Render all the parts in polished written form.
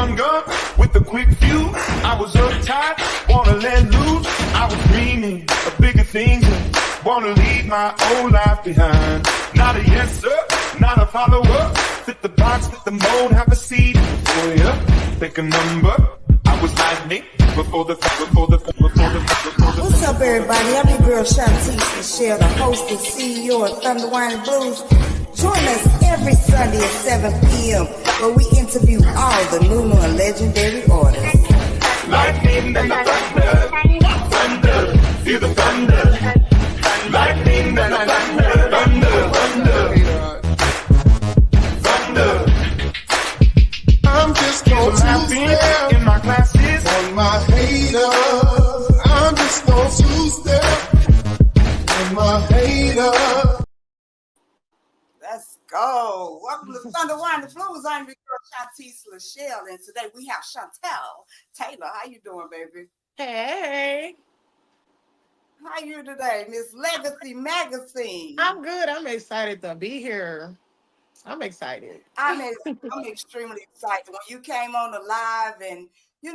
young gun with a quick fuse. I was uptight, wanna let loose. I was dreaming of bigger things and wanna leave my old life behind. Not a yes sir, not a follower. Fit the box, fit the mold, have a seat for ya. Pick a number. I was lightning before the. What's up, everybody? I'm your girl Chantell, Michelle, the host and CEO of Thunda Wine Blues. Join us every Sunday at 7 p.m. where we interview all the new and legendary artists. Lightning and the thunder, thunder, feel the thunder. Lightning and the thunder, thunder, thunder, thunder. I'm just gonna two-step in my classes on my haters. I'm just gonna two-step on my haters. Let's go. Welcome to Thunda Wine Blues. I'm your girl Chantell, Michelle, and today we have Chantell Taylor. How you doing, baby? Hey. How you today, Miss Legacy Magazine? I'm good. I'm excited to be here. I'm excited. I'm extremely excited. When you came on the live and you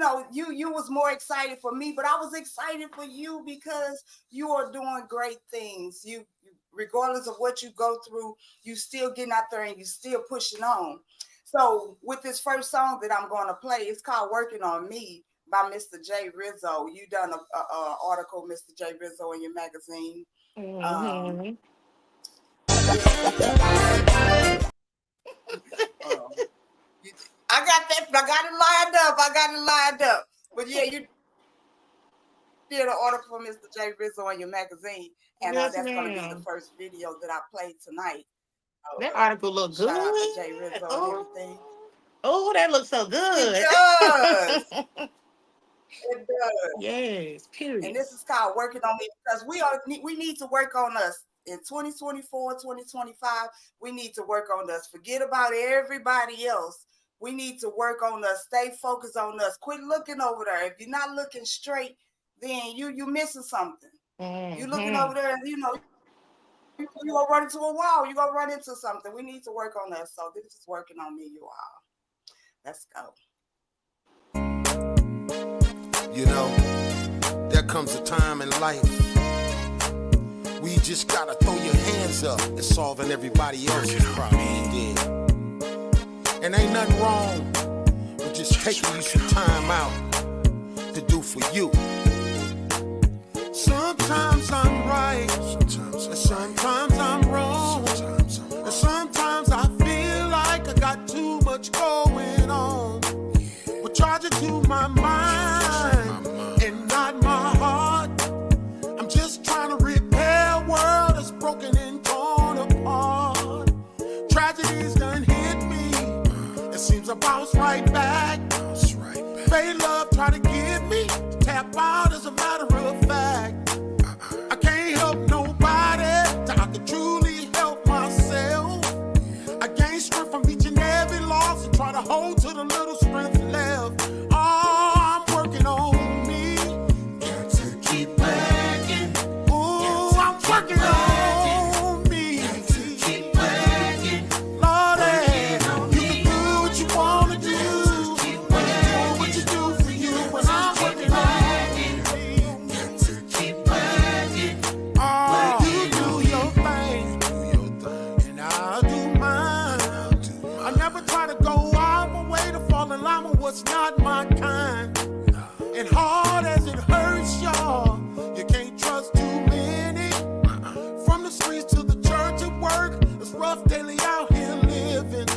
was more excited for me, but I was excited for you because you are doing great things. You regardless of what you go through, you still getting out there and you still pushing on. So with this first song that I'm going to play, it's called Working on Me by Mr. J. Rizzo. You done a article, Mr. J. Rizzo, in your magazine. Mm-hmm. I got it lined up. But yeah, you did an article for Mr. J. Rizzo in your magazine, and Yes, that's going to be the first video that I play tonight. That article looks good. Shout out to J. Rizzo and everything. Oh, that looks so good. It does. It does. Yes, period. And this is called Working on Me because we need to work on us. In 2024, 2025, we need to work on us. Forget about everybody else. We need to work on us. Stay focused on us. Quit looking over there. If you're not looking straight, then you're missing something. Mm-hmm. You're looking over there and, you're going to run into a wall. You're going to run into something. We need to work on us. So this is Working on Me, you all. Let's go. There comes a time in life we just gotta throw your hands up and solving everybody else's problems. Yeah. And ain't nothing wrong with just taking you some time out to do for you. Sometimes I'm right, sometimes I'm wrong, and sometimes I feel like I got too much going on. But charge it to my mind and not my heart. I'm just trying to repair a world that's broken and torn apart. Tragedies done hit me. It seems I bounce right back. Fake love try to get me. Tap out as a matter of fact. I can't help nobody till I can truly help myself. I gain strength from each and every loss and try to hold to the little strength left. Oh, I'm working on me. Got to keep working. Ooh, I'm working on me. Got to keep working. Lordy, you can do what you want to do. Do what you do for you. When I'm working on me. Got to keep working. Oh, you do your thing. And I'll do mine. I never try to go all my way to fall in line with what's not my kind. And hard as it hurts, y'all, you can't trust too many. From the streets to the church at work, it's rough daily out here living.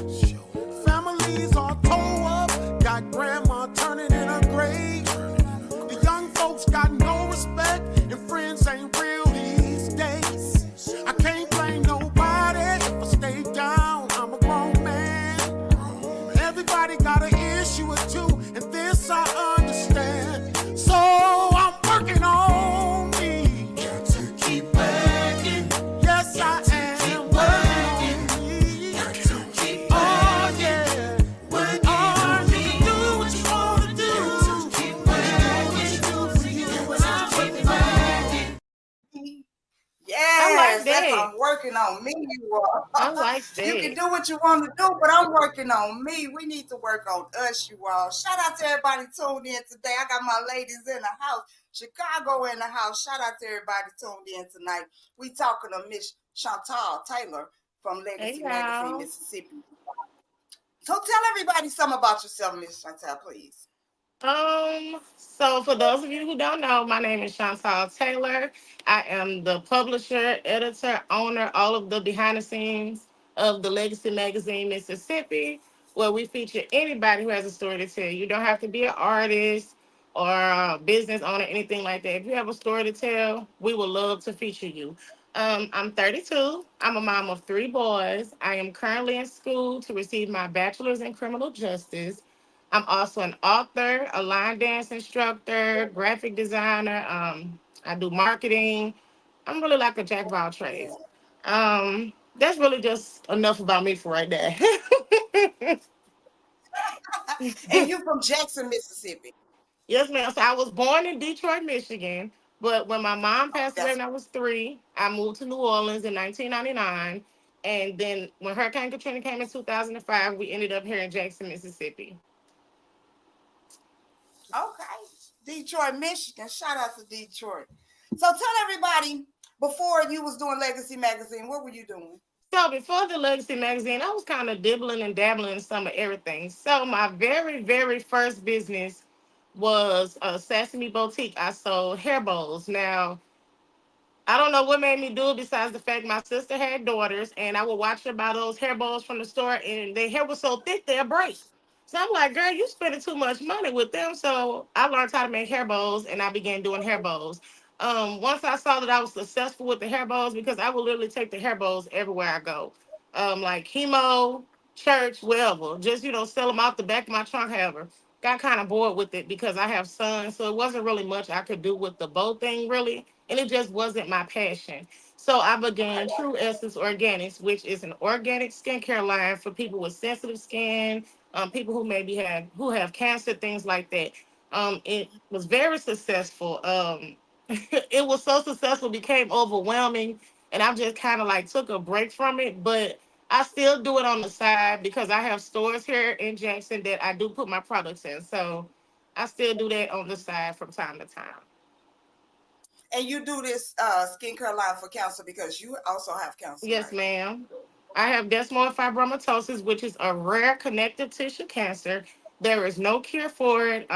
Families all tore up, got grandma turning in her grave. The young folks got no respect, and friends ain't real these days. I can't blame nobody if I stay down. I'm a grown man. Everybody got an issue or two, and this Nice You can day. do what you want to do, but I'm working on me. We need to work on us, you all. Shout out to everybody tuned in today. I got my ladies in the house, Chicago in the house. Shout out to everybody tuned in tonight. We talking to Miss Chantell Taylor from Hey, Legacy Magazine, y'all. Mississippi. So tell everybody something about yourself, Miss Chantell, please. So for those of you who don't know, my name is Chantell Taylor. I am the publisher, editor, owner, all of the behind the scenes of the Legacy Magazine Mississippi, where we feature anybody who has a story to tell. You don't have to be an artist or a business owner, anything like that. If you have a story to tell, we would love to feature you. I'm 32. I'm a mom of three boys. I am currently in school to receive my bachelor's in criminal justice. I'm also an author, a line dance instructor, graphic designer. I do marketing. I'm really like a jack of all trades. That's really just enough about me for right there. And you from Jackson, Mississippi. Yes, ma'am. So I was born in Detroit, Michigan, but when my mom Oh, passed away that's when I was three, I moved to New Orleans in 1999. And then when Hurricane Katrina came in 2005, we ended up here in Jackson, Mississippi. okay. Detroit, Michigan. Shout out to Detroit. So tell everybody before you was doing Legacy Magazine, what were you doing? So before the Legacy magazine, I was kind of dibbling and dabbling in some of everything. So my very, very first business was a Sesame Boutique. I sold hair bows. Now, I don't know what made me do it besides the fact my sister had daughters and I would watch her buy those hair bows from the store and their hair was so thick they'll break. So I'm like, girl, you spending too much money with them. So I learned how to make hair bows and I began doing hair bows. Once I saw that I was successful with the hair bows, because I would literally take the hair bows everywhere I go. Like chemo, church, wherever. Just, sell them out the back of my trunk, however. Got kind of bored with it because I have sons, so it wasn't really much I could do with the bow thing, really, and it just wasn't my passion. So I began True Essence Organics, which is an organic skincare line for people with sensitive skin, people who have cancer, things like that. It was very successful. It was so successful, became overwhelming, and I just kind of like took a break from it. But I still do it on the side because I have stores here in Jackson that I do put my products in. So I still do that on the side from time to time. And you do this skincare line for cancer because you also have cancer, Yes, right? ma'am. I have desmoid fibromatosis, which is a rare connective tissue cancer. There is no cure for it.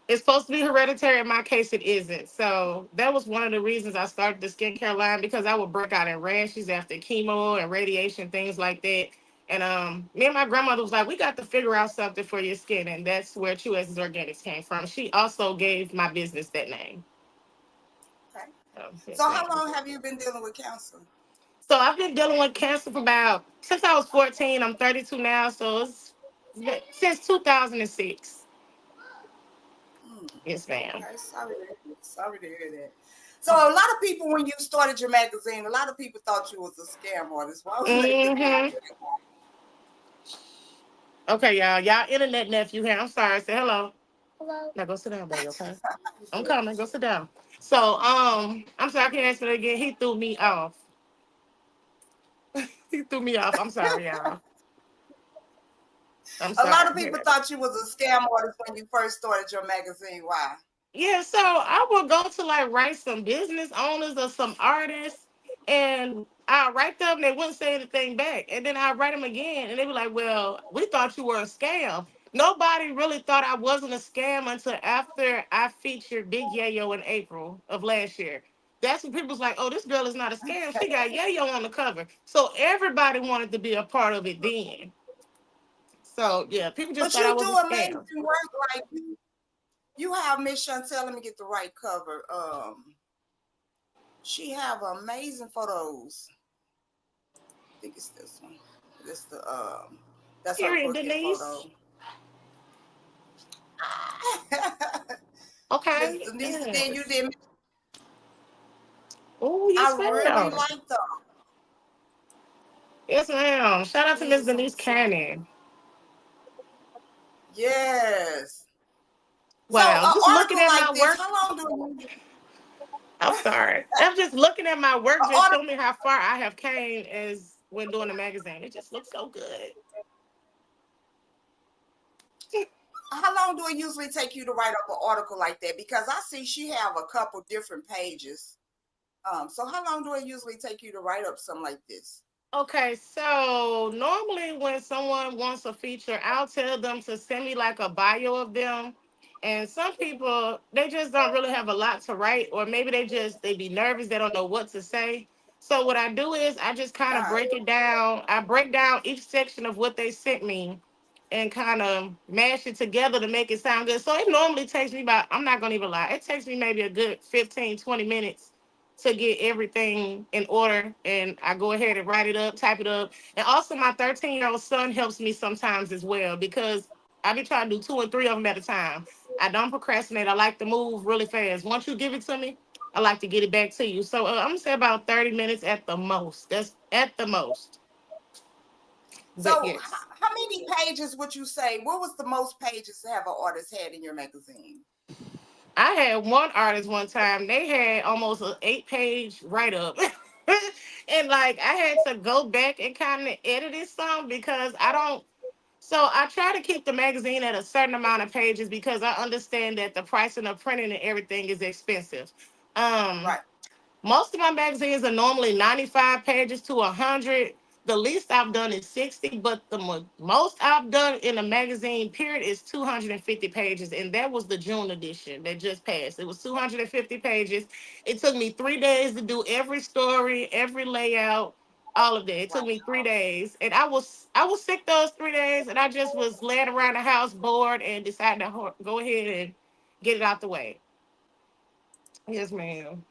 It's supposed to be hereditary. In my case, it isn't. So that was one of the reasons I started the skincare line, because I would break out in rashes after chemo and radiation, things like that. And me and my grandmother was like, we got to figure out something for your skin. And that's where True Essence Organics came from. She also gave my business that name. Okay. Yes, So how ma'am. long have you been dealing with cancer? So I've been dealing with cancer for about, since I was 14. I'm 32 now. So it's since 2006. Hmm. Yes, ma'am. Okay, sorry to hear that. So a lot of people, when you started your magazine, a lot of people thought you was a scam artist. Why would they think you Mm-hmm. were? Okay, y'all. Y'all internet nephew here. I'm sorry. Say hello. Hello. Now go sit down, baby, okay? I'm coming. Go sit down. So, I'm sorry, I can't answer that again. He threw me off. He threw me off. I'm sorry, y'all. I'm A lot sorry. of people thought you was a scam artist when you first started your magazine. Why? Yeah, so I will go to like write some business owners or some artists, and I'll write them. They wouldn't say anything back, and then I write them again, and they be like, "Well, we thought you were a scam." Nobody really thought I wasn't a scam until after I featured Big Yayo in April of last year. That's when people was like, "Oh, this girl is not a scam. She got Yayo on the cover." So everybody wanted to be a part of it then. So yeah, people just But thought I you was do a amazing scam. work. Like you have Miss Chantell. Let me get the right cover. She have amazing photos. I think it's this one. This the that's her Period, booking Denise. photo. Miss Okay. Denise, then you Yes. did. Oh, I yes, really ma'am. like them. Yes, ma'am. Shout out to These Miss are some Denise Cannon. yes. So Wow. an Just looking article at my like this, work. how long do you I'm sorry. I'm just looking at my work. an Just show article? me how far I have came as when doing the magazine. It just looks so good. How long do it usually take you to write up an article like that? Because I see she have a couple different pages. So how long do it usually take you to write up something like this? Okay, so normally when someone wants a feature, I'll tell them to send me like a bio of them. And some people, they just don't really have a lot to write, or maybe they be nervous, they don't know what to say. So what I do is I just kind of Uh, break it down. I break down each section of what they sent me and kind of mash it together to make it sound good. So it normally takes me about, I'm not gonna even lie, it takes me maybe a good 15, 20 minutes to get everything in order, and I go ahead and write it up, type it up. And also my 13-year-old son helps me sometimes as well, because I be trying to do two and three of them at a time. I don't procrastinate. I like to move really fast. Once you give it to me, I like to get it back to you. So I'm gonna say about 30 minutes at the most. That's at the most. But so yes. how many pages would you say? What was the most pages to have an artist had in your magazine? I had one artist one time, they had almost an 8-page write up. And like I had to go back and kind of edit it some because I don't. So I try to keep the magazine at a certain amount of pages because I understand that the pricing of printing and everything is expensive. Um, Right. Most of my magazines are normally 95 pages to 100. The least I've done is 60, but the most I've done in a magazine period is 250 pages. And that was the June edition that just passed. It was 250 pages. It took me 3 days to do every story, every layout, all of that. It took me 3 days. And I was sick those 3 days, and I just was laying around the house bored and decided to go ahead and get it out the way. Yes, ma'am.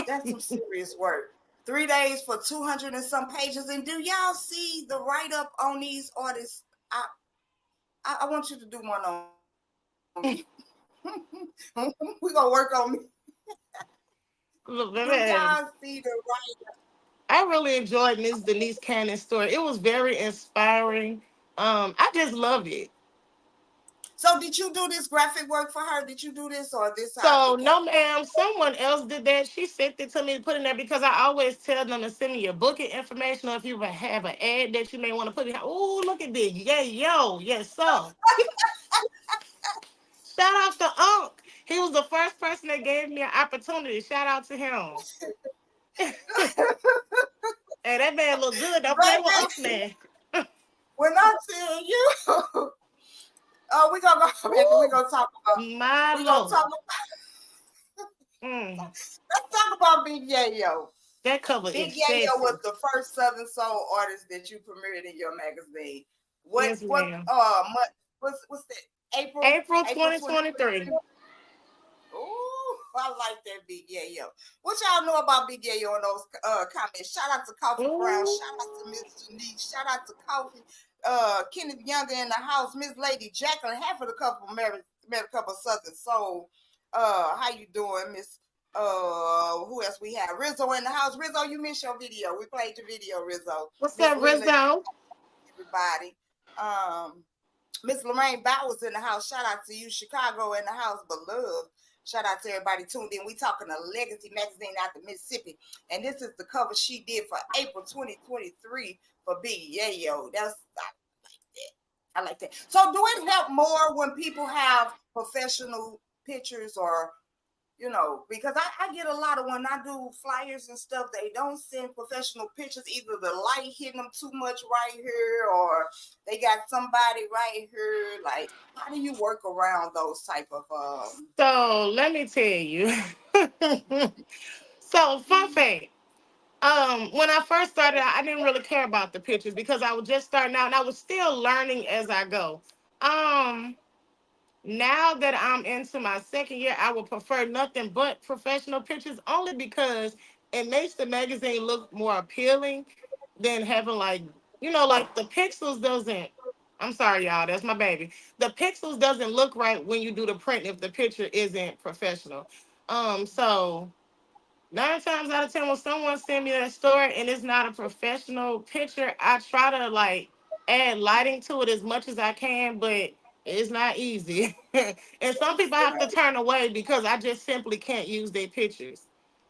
That's some serious work. 3 days for 200 and some pages. And do y'all see the write up on these artists? I want you to do one on me. We're gonna work on me. Look, Do y'all man, see the write up? I really enjoyed Miss Denise Cannon's story. It was very inspiring. I just loved it. So did you do this graphic work for her? Did you do this or this how So it came? no, ma'am, someone else did that. She sent it to me to put in there because I always tell them to send me your booking information, or if you have an ad that you may want to put in. Oh, look at this! Yeah, yo, yes, sir. Shout out to Unc. He was the first person that gave me an opportunity. Shout out to him. Hey, that man look good. Don't play with Unc, Baby, man. when I tell you, oh, we're gonna go back and we're Woo, gonna talk about my we're gonna lord. talk Mm, let's talk about Big Yayo. that cover Big Yayo was excessive. the first Southern Soul artist that you premiered in your magazine. Yes, What ma'am. month what's that? April April 2023. 2023. Ooh, I like that Big Yayo. What y'all know about Big Yayo in those comments? Shout out to Coffee Brown. Ooh, Shout out to Miss Janice. Shout out to Coffee. Kenneth Younger in the house. Miss Lady Jacqueline. Half of the couple met a couple of Southern Soul. How you doing, Miss? Who else we have? Rizzo in the house. Rizzo, you missed your video. We played your video, Rizzo. what's Miss up, Lena, Rizzo? everybody. Miss Lorraine Bowers in the house. Shout out to you, Chicago in the house, beloved. Shout out to everybody tuned in. We talking a legacy magazine out of Mississippi, and this is the cover she did for April 2023 for Big Yayo. That's I like that. So, do it help more when people have professional pictures or because I get a lot of when I do flyers and stuff, they don't send professional pictures. Either the light hitting them too much right here, or they got somebody right here. Like, how do you work around those type of So let me tell you. So fun fact. When I first started out, I didn't really care about the pictures because I was just starting out and I was still learning as I go. Um, Now that I'm into my second year, I would prefer nothing but professional pictures only because it makes the magazine look more appealing than having like the pixels doesn't. I'm sorry, y'all. That's my baby. The pixels doesn't look right when you do the print if the picture isn't professional. So 9 times out of 10, when someone send me that story and it's not a professional picture, I try to like add lighting to it as much as I can, but it's not easy. And some people have to turn away because I just simply can't use their pictures.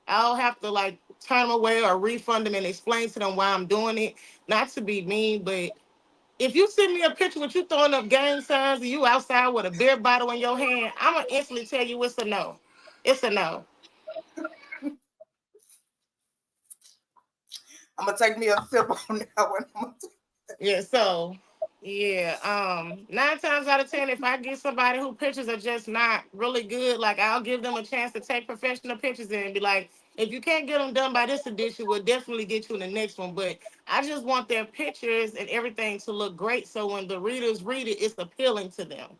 I'll have to like turn them away or refund them and explain to them why I'm doing it. Not to be mean, but if you send me a picture with you throwing up gang signs and you outside with a beer bottle in your hand, I'm gonna instantly tell you it's a no. It's a no. I'm gonna take me a sip on that one. Yeah, so yeah, 9 times out of 10, if I get somebody who pictures are just not really good, like I'll give them a chance to take professional pictures and be like, if you can't get them done by this edition, we'll definitely get you in the next one. But I just want their pictures and everything to look great, so when the readers read it, it's appealing to them.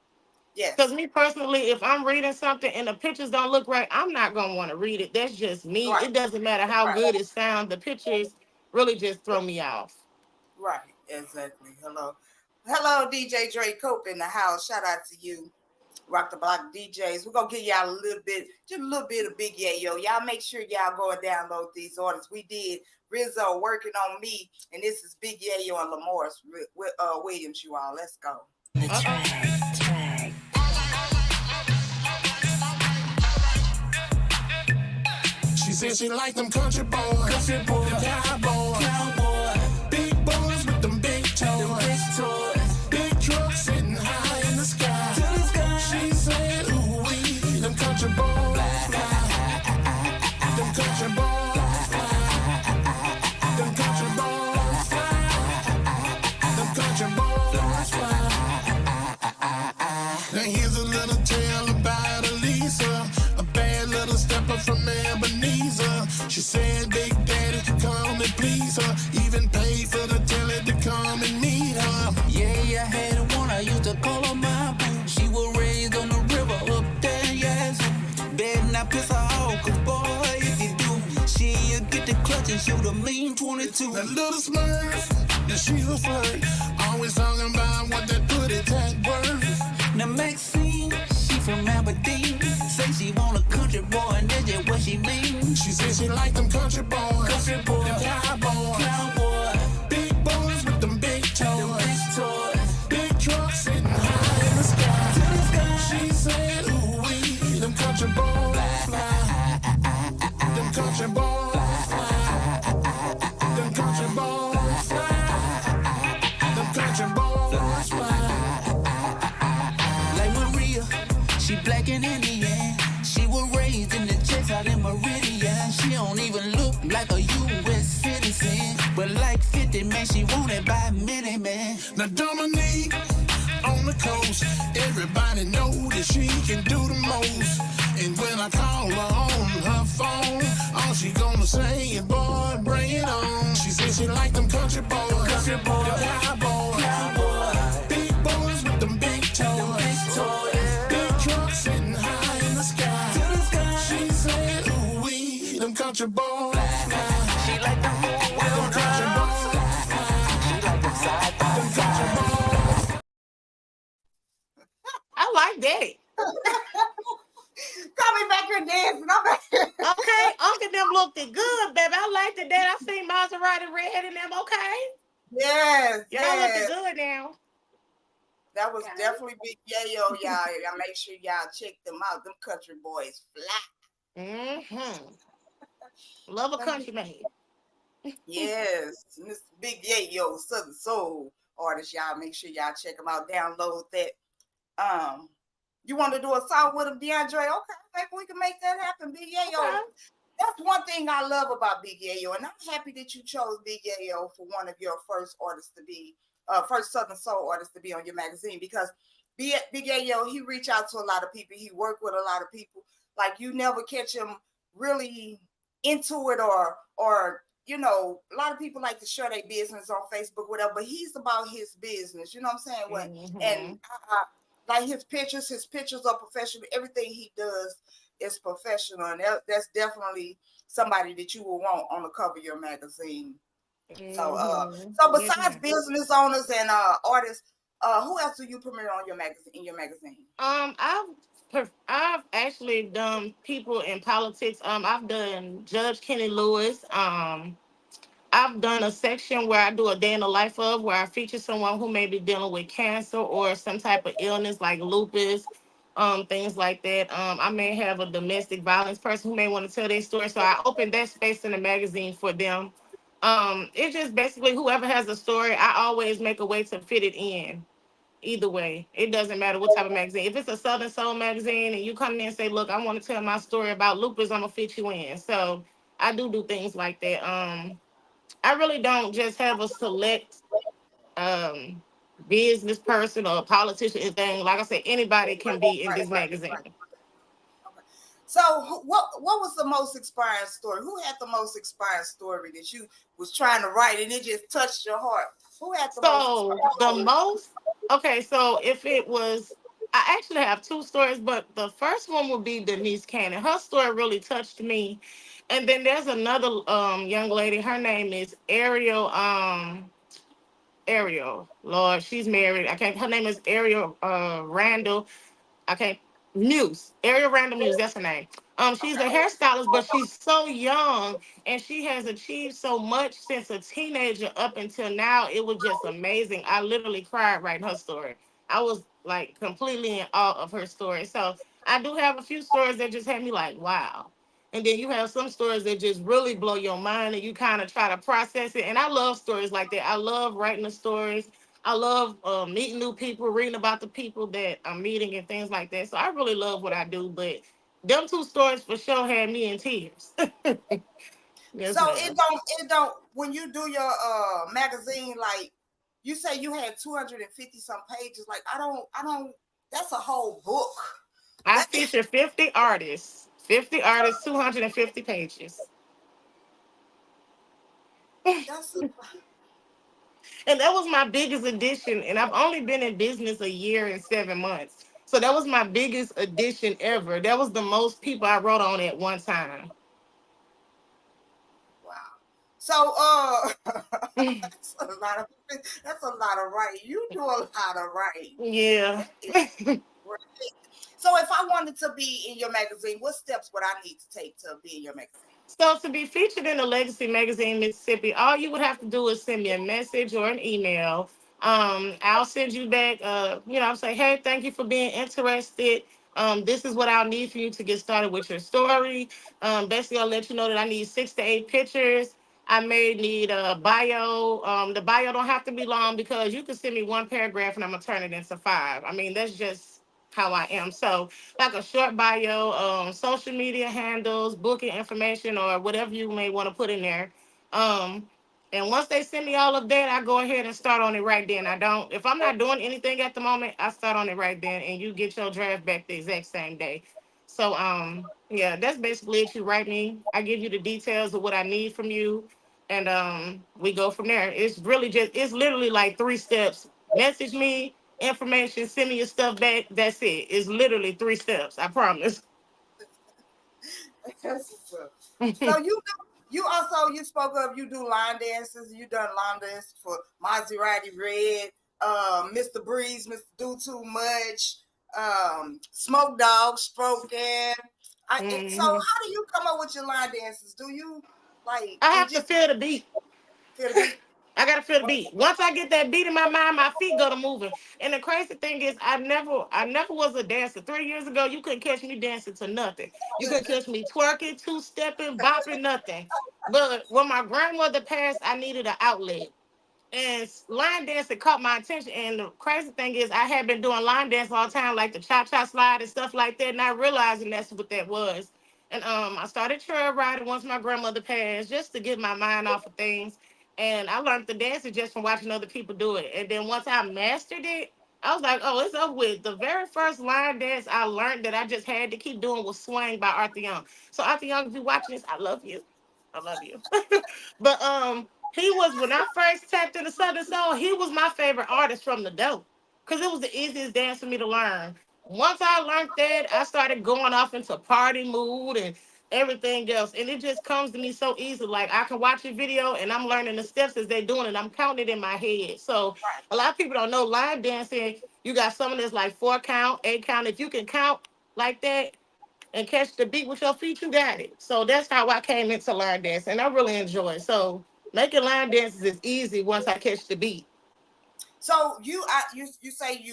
Because Yes. me personally, if I'm reading something and the pictures don't look right, I'm not gonna want to read it. That's just me. Right. It doesn't matter how Right. good it sounds. The pictures really just throw me off. Right. Exactly. Hello, DJ Dre Cope in the house. Shout out to you. Rock the Block DJs. We're gonna give y'all just a little bit of Big Yayo. Y'all make sure y'all go and download these artists. We did Rizzo Working on Me, and this is Big Yayo and Lamorris Williams. You all, let's go. She said she like them country boys, them cowboys, big boys with them big toys, big trucks sitting high in the sky. She said, ooh wee, them country boys fly, them country boys fly, them country boys fly, them country boys fly. Now here's a little tale about Elisa, a bad little stepper from Ebenezer. She said Big Daddy could come and please her, even pay for the telly to come and meet her. Yeah, I had one, I used to call her my boo. She was raised on the river up there, yes. Better not piss her off, cause boy, if you do, she'll get the clutch and shoot a mean 22. That little smurf, yeah, she's a flirt, always talking about what that putty tag worth. Now Maxine, she from Aberdeen, say she want a country boy and that's just what she means. She said she like them country boys, them cowboys, big boys with them big toys, big trucks sitting high in the sky. She said, ooh wee, them country boys fly, them country boys fly, them country boys fly, them country boys fly. Like Maria, she black and Indian. She was raised in the checks out in Meridian. She don't even look like a U.S. citizen, but like 50, man, she wanted by many, man. Now Dominique on the coast, everybody know that she can do the most. And when I call her on her phone, all she gonna say is, boy, bring it on. She said she like them country boys, them cowboys, big boys with them big toys, big trucks sitting high in the sky. She said, ooh wee, them country boys fly. She like them Them country boys fly. She like them side by Them country boys. I like that. Got me back here dancing. I'm back here. Okay, Uncle them looked it good, baby. I liked it. That I seen Maserati red in them. Okay, Yes. y'all Yes. looking good now. That was definitely Big Yayo, y'all. Y'all make sure y'all check them out. Them country boys fly. Love a country man. Yes, Mr. Big Yayo, Southern Soul artist. Y'all make sure y'all check them out. Download that. You want to do a song with him, DeAndre? Okay, maybe we can make that happen, Big Yayo. Okay. That's one thing I love about Big Yayo, and I'm happy that you chose Big Yayo for one of your first artists to be, first Southern Soul artists to be on your magazine, because Big Yayo, he reach out to a lot of people. He work with a lot of people. Like, you never catch him really into it, or you know, a lot of people like to share their business on Facebook, whatever, but he's about his business. You know what I'm saying? And like his pictures are professional. Everything he does is professional, and that's definitely somebody that you will want on the cover of your magazine. So besides business owners and artists, who else do you premiere on your magazine? In your magazine? I've actually done people in politics. I've done Judge Kenny Lewis. I've done a section where I do a day in the life of, where I feature someone who may be dealing with cancer or some type of illness like lupus, things like that. I may have a domestic violence person who may want to tell their story, so I open that space in the magazine for them. It's just basically whoever has a story, I always make a way to fit it in. Either way, it doesn't matter what type of magazine. If it's a Southern Soul magazine and you come in and say, "Look, I want to tell my story about lupus," I'm gonna fit you in. So I do things like that. I really don't just have a select um business person or politician and thing. Like I said, anybody can be in Right, this right, right. magazine. Okay. So, what was the most inspiring story? Who had the most inspiring story that you was trying to write and it just touched your heart? Who had the most So inspiring the story? most okay, so if it was I actually have two stories, but the first one would be Denise Cannon. Her story really touched me. And then there's another young lady, her name is Ariel. Lord, she's married. I can't her name is Ariel Randall. I can't Muse. Ariel Randall Muse, that's her name. She's a hairstylist, but she's so young and she has achieved so much since a teenager up until now. It was just amazing. I literally cried writing her story. I was like completely in awe of her story. So I do have a few stories that just had me like, wow. And then you have some stories that just really blow your mind and you kind of try to process it. And I love stories like that. I love writing the stories. I love meeting new people, reading about the people that I'm meeting and things like that. So I really love what I do. But them two stories for sure had me in tears. Yes, So ma'am. it don't when you do your magazine, like you say you had 250 some pages, like I don't that's a whole book. I That feature 50 artists, 50 artists, 250 pages. that's And that was my biggest addition. And I've only been in business a year and 7 months. So that was my biggest addition ever. That was the most people I wrote on at one time. wow. So that's a lot of writing. You do a lot of writing. Yeah. That is great. So if I wanted to be in your magazine, what steps would I need to take to be in your magazine? So to be featured in the Legacy Magazine Mississippi, all you would have to do is send me a message or an email. I'll send you back, I'll say, hey, thank you for being interested. This is what I'll need for you to get started with your story. Basically, I'll let you know that I need 6 to 8 pictures. I may need a bio. The bio don't have to be long because you can send me one paragraph and I'm gonna turn it into five. I mean, that's just how I am. So like a short bio, social media handles, booking information, or whatever you may want to put in there. Um, and once they send me all of that, I go ahead and start on it right then. I don't, if I'm not doing anything at the moment, I start on it right then, and you get your draft back the exact same day. So, yeah, that's basically it. You write me, I give you the details of what I need from you, and we go from there. It's literally like 3 steps. Message me, information, send me your stuff back. That's it. It's literally 3 steps. I promise. So you also you spoke of you do line dances. You done line dance for Maserati Red, Mr. Breeze, Mr. Do Too Much, Smoke Dog, Stroking. So Mhm. how do you come up with your line dances? Do you like I it have to just feel the beat. feel the beat? I gotta feel the beat. Once I get that beat in my mind, my feet go to moving. And the crazy thing is, I never was a dancer. 3 years ago, you couldn't catch me dancing to nothing. You couldn't catch me twerking, two-stepping, bopping, nothing. But when my grandmother passed, I needed an outlet. And line dancing caught my attention. And the crazy thing is, I had been doing line dance all the time, like the cha-cha slide and stuff like that, not realizing that's what that was. And I started trail riding once my grandmother passed, just to get my mind off of things. And I learned the dancing just from watching other people do it. And then once I mastered it, I was like, oh, it's up with. The very first line dance I learned that I just had to keep doing was Swing by Arthur Young. So Arthur Young, if you're watching this, I love you. I love you. But he was when I first tapped into Southern Soul, he was my favorite artist from the dope. Cause it was the easiest dance for me to learn. Once I learned that, I started going off into party mood and everything else. And it just comes to me so easy. Like I can watch a video and I'm learning the steps as they're doing it. I'm counting it in my head. So a lot of people don't know line dancing. You got someone that's like 4 count, 8 count. If you can count like that, and catch the beat with your feet, you got it. So that's how I came into line dancing. And I really enjoy it. So making line dances is easy once I catch the beat. So you say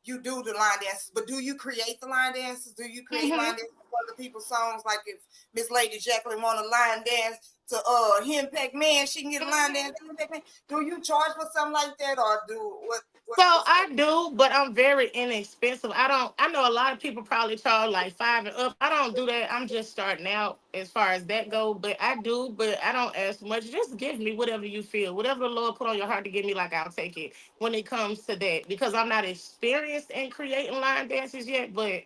you do the line dances, but do you create the line dances? Do you create line dances for other people's songs? Like if Miss Lady Jacqueline want a line dance to Henpeck Man, she can get a line dance to Henpeck Man. Do you charge for something like that, or do what So I do, but I'm very inexpensive. I know a lot of people probably charge like $5 and up. I don't do that. I'm just starting out as far as that go. But I do, but I don't ask much. Just give me whatever you feel. Whatever the Lord put on your heart to give me, like I'll take it when it comes to that. Because I'm not experienced in creating line dances yet, but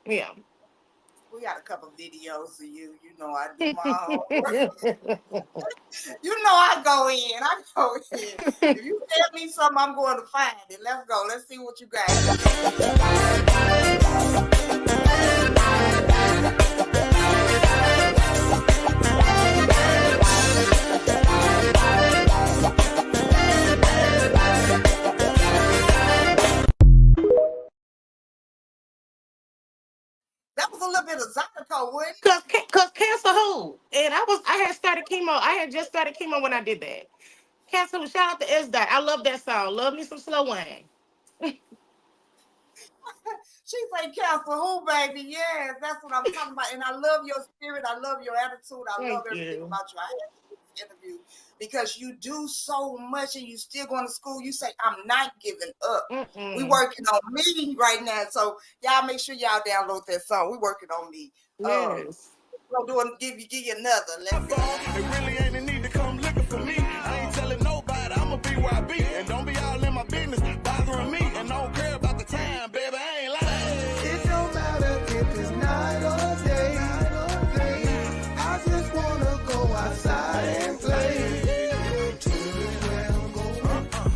yeah. We got a couple videos of you. You know I do my homework. You know I go in. If you tell me something, I'm going to find it. Let's go. Let's see what you got. That was a little bit of Zydeco, wasn't it? Cause Cancer Who? And I had started chemo. I had just started chemo when I did that. Cancer Who, shout out to S Dot. I love that song. Love me some Slow Wayne. She's like, Cancer Who, baby? Yes, that's what I'm talking about. And I love your spirit. I love your attitude. I love everything about you. I had this interview because you do so much and you still going to school. You say, I'm not giving up. We working on me right now. So y'all make sure y'all download that song. We working on me. Yes. We'll give you another. Let's go. It really ain't a need to come looking for me. I ain't telling nobody I'ma be where I be. And don't be all in my business bothering me. And don't care about the time, baby. I ain't lying. It don't matter if it's night or day. I just wanna go outside and play.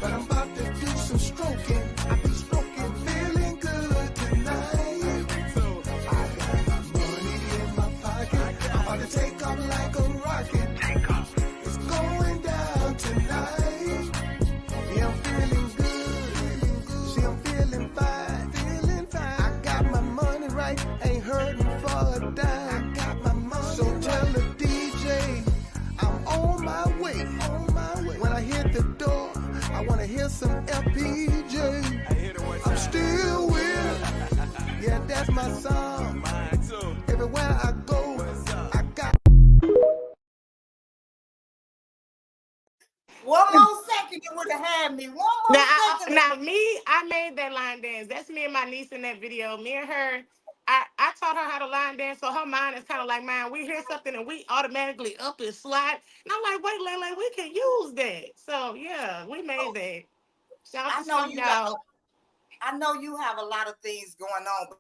But I'm about to do some stroking. I be stroking, feeling good tonight. So I got my money in my pocket. I'm about to take off like a rocket. It's going down tonight. Yeah, I'm feeling good. See, I'm feeling fine. I got my money right. Ain't hurting for a dime. I got my money. So tell the DJ I'm on my way. When I hit the door, I wanna hear some LPJ. I'm still with. Yeah, that's my song. Everywhere I go, I got. One more second, you would have had me. One more second. Now, I made that line dance. That's me and my niece in that video. Me and her, I taught her how to line dance, so her mind is kind of like mine. We hear something and we automatically up and slide. And I'm like, wait, Lele, we can use that. So yeah, we made that. Shout out to Thunda. I know you have a lot of things going on. But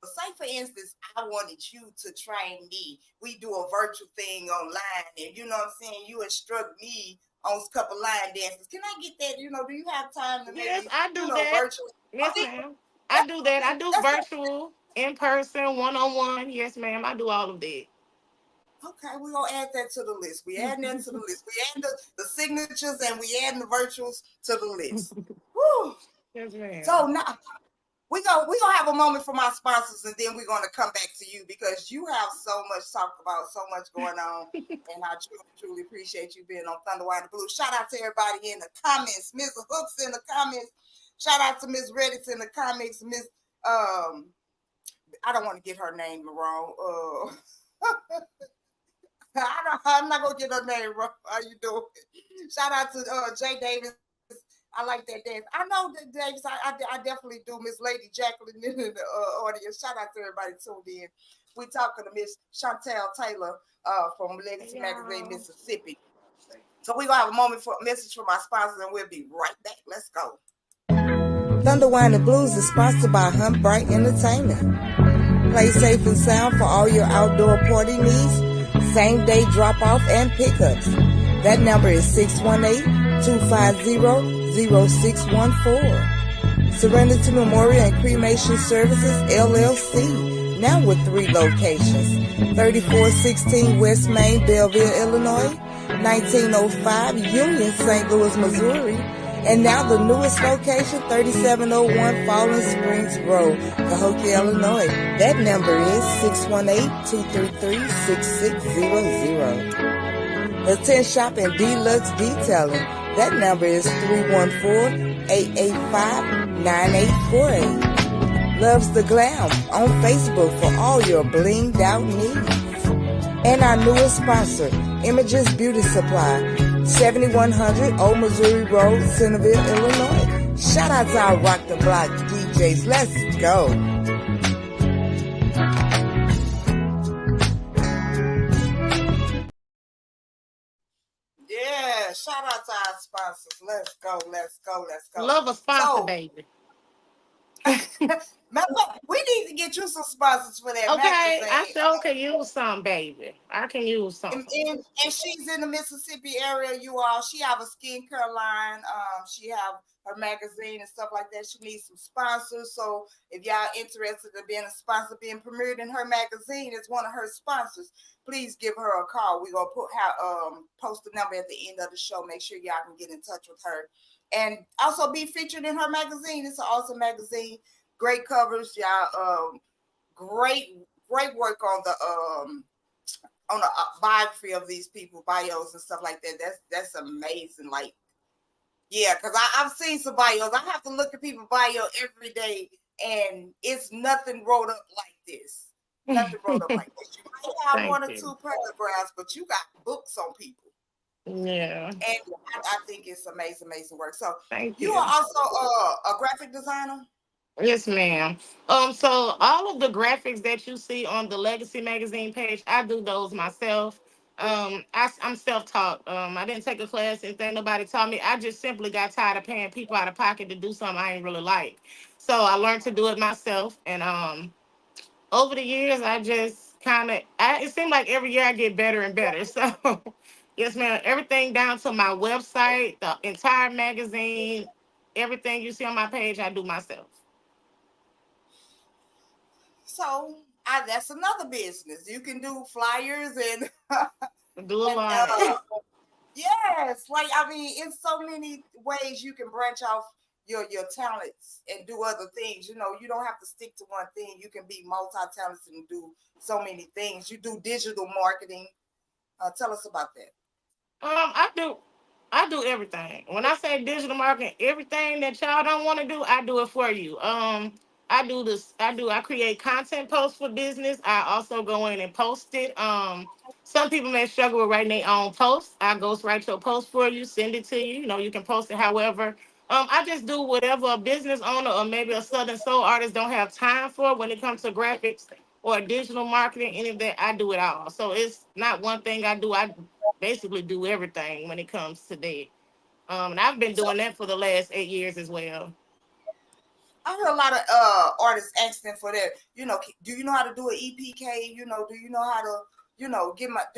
say, for instance, I wanted you to train me. We do a virtual thing online, and you know what I'm saying? You instruct me on a couple line dances. Can I get that? You know, do you have time to maybe, Yes, I do that. virtual? Yes, ma'am. I do that. I do virtual, in person, one-on-one. Yes, ma'am. I do all of that. Okay, we're going to add that to the list. We adding that to the list. We adding the signatures and we adding the virtuals to the list. Woo. Yes, ma'am. So now we're gonna have a moment for my sponsors, and then we're gonna come back to you because you have so much to talk about, so much going on, and I truly appreciate you being on Thunder, White, and Blue. Shout out to everybody in the comments, Ms. Hooks in the comments. Shout out to Ms. Reddit's in the comments, Ms. I don't want to get her name wrong. I'm not gonna get her name wrong. How you doing? Shout out to Jay Davis. I like that dance. I know that Davis. I definitely do. Miss Lady Jacqueline in the audience. Shout out to everybody tuned in. We talking to Miss Chantell Taylor from Legacy Magazine, Mississippi. So we gonna have a moment for a message from our sponsors, and we'll be right back. Let's go. Thunder, Wine, and Blues is sponsored by Hunt Bright Entertainment. Play safe and sound for all your outdoor party needs. Same day drop off and pickups. That number is 618-250-0614. Serenity Memorial and Cremation Services, LLC. Now with 3 locations. 3416 West Main, Belleville, Illinois. 1905 Union, St. Louis, Missouri. And now the newest location, 3701 Fallen Springs Road, Cahokia, Illinois. That number is 618-233-6600. The 10 Shop and Deluxe Detailing. That number is 314-885-9400. 9848. Loves the Glam on Facebook for all your blinged out needs. And our newest sponsor, Images Beauty Supply, 7100 Old Missouri Road, Centerville, Illinois. Shout out to our Rock the Block DJs. Let's go. Yeah, shout out to our sponsors. Let's go. Love a sponsor, baby. We need to get you some sponsors for that Okay, magazine. I sure can use some, baby. I can use some. And she's in the Mississippi area, you all. She have a skincare line. She have her magazine and stuff like that. She needs some sponsors. So if y'all interested in being a sponsor, being premiered in her magazine as one of her sponsors, please give her a call. We're gonna post the number at the end of the show. Make sure y'all can get in touch with her. And also be featured in her magazine. It's an awesome magazine. Great covers, y'all. Great work on the biography of these people, bios and stuff like that. That's amazing. Like, yeah, because I've seen some bios. I have to look at people's bio every day, and it's nothing wrote up like this. Nothing wrote up like this. You might have one or two paragraphs, but you got books on people. Yeah. And I think it's amazing work. So thank you are also a graphic designer? Yes, ma'am. So all of the graphics that you see on the Legacy Magazine page, I do those myself. I'm self-taught. I didn't take a class, anything nobody taught me. I just simply got tired of paying people out of pocket to do something I ain't really like. So I learned to do it myself. And over the years, I just it seemed like every year I get better and better. So yes, ma'am. Everything down to my website, the entire magazine, everything you see on my page, I do myself. So that's another business. You can do flyers and do a lot. Yes, like I mean, in so many ways you can branch off your talents and do other things. You know, you don't have to stick to one thing. You can be multi-talented and do so many things. You do digital marketing. Tell us about that. I do everything. When I say digital marketing, everything that y'all don't want to do, I do it for you. I create content posts for business. I also go in and post it. Some people may struggle with writing their own posts. I go write your post for you, send it to you. You know, you can post it however. I just do whatever a business owner or maybe a Southern Soul artist don't have time for when it comes to graphics or digital marketing, any of that. I do it all. So it's not one thing I do. I basically do everything when it comes to that. And I've been doing that for the last 8 years as well. I heard a lot of artists asking for that. You know, do you know how to do an EPK? You know, do you know how to, do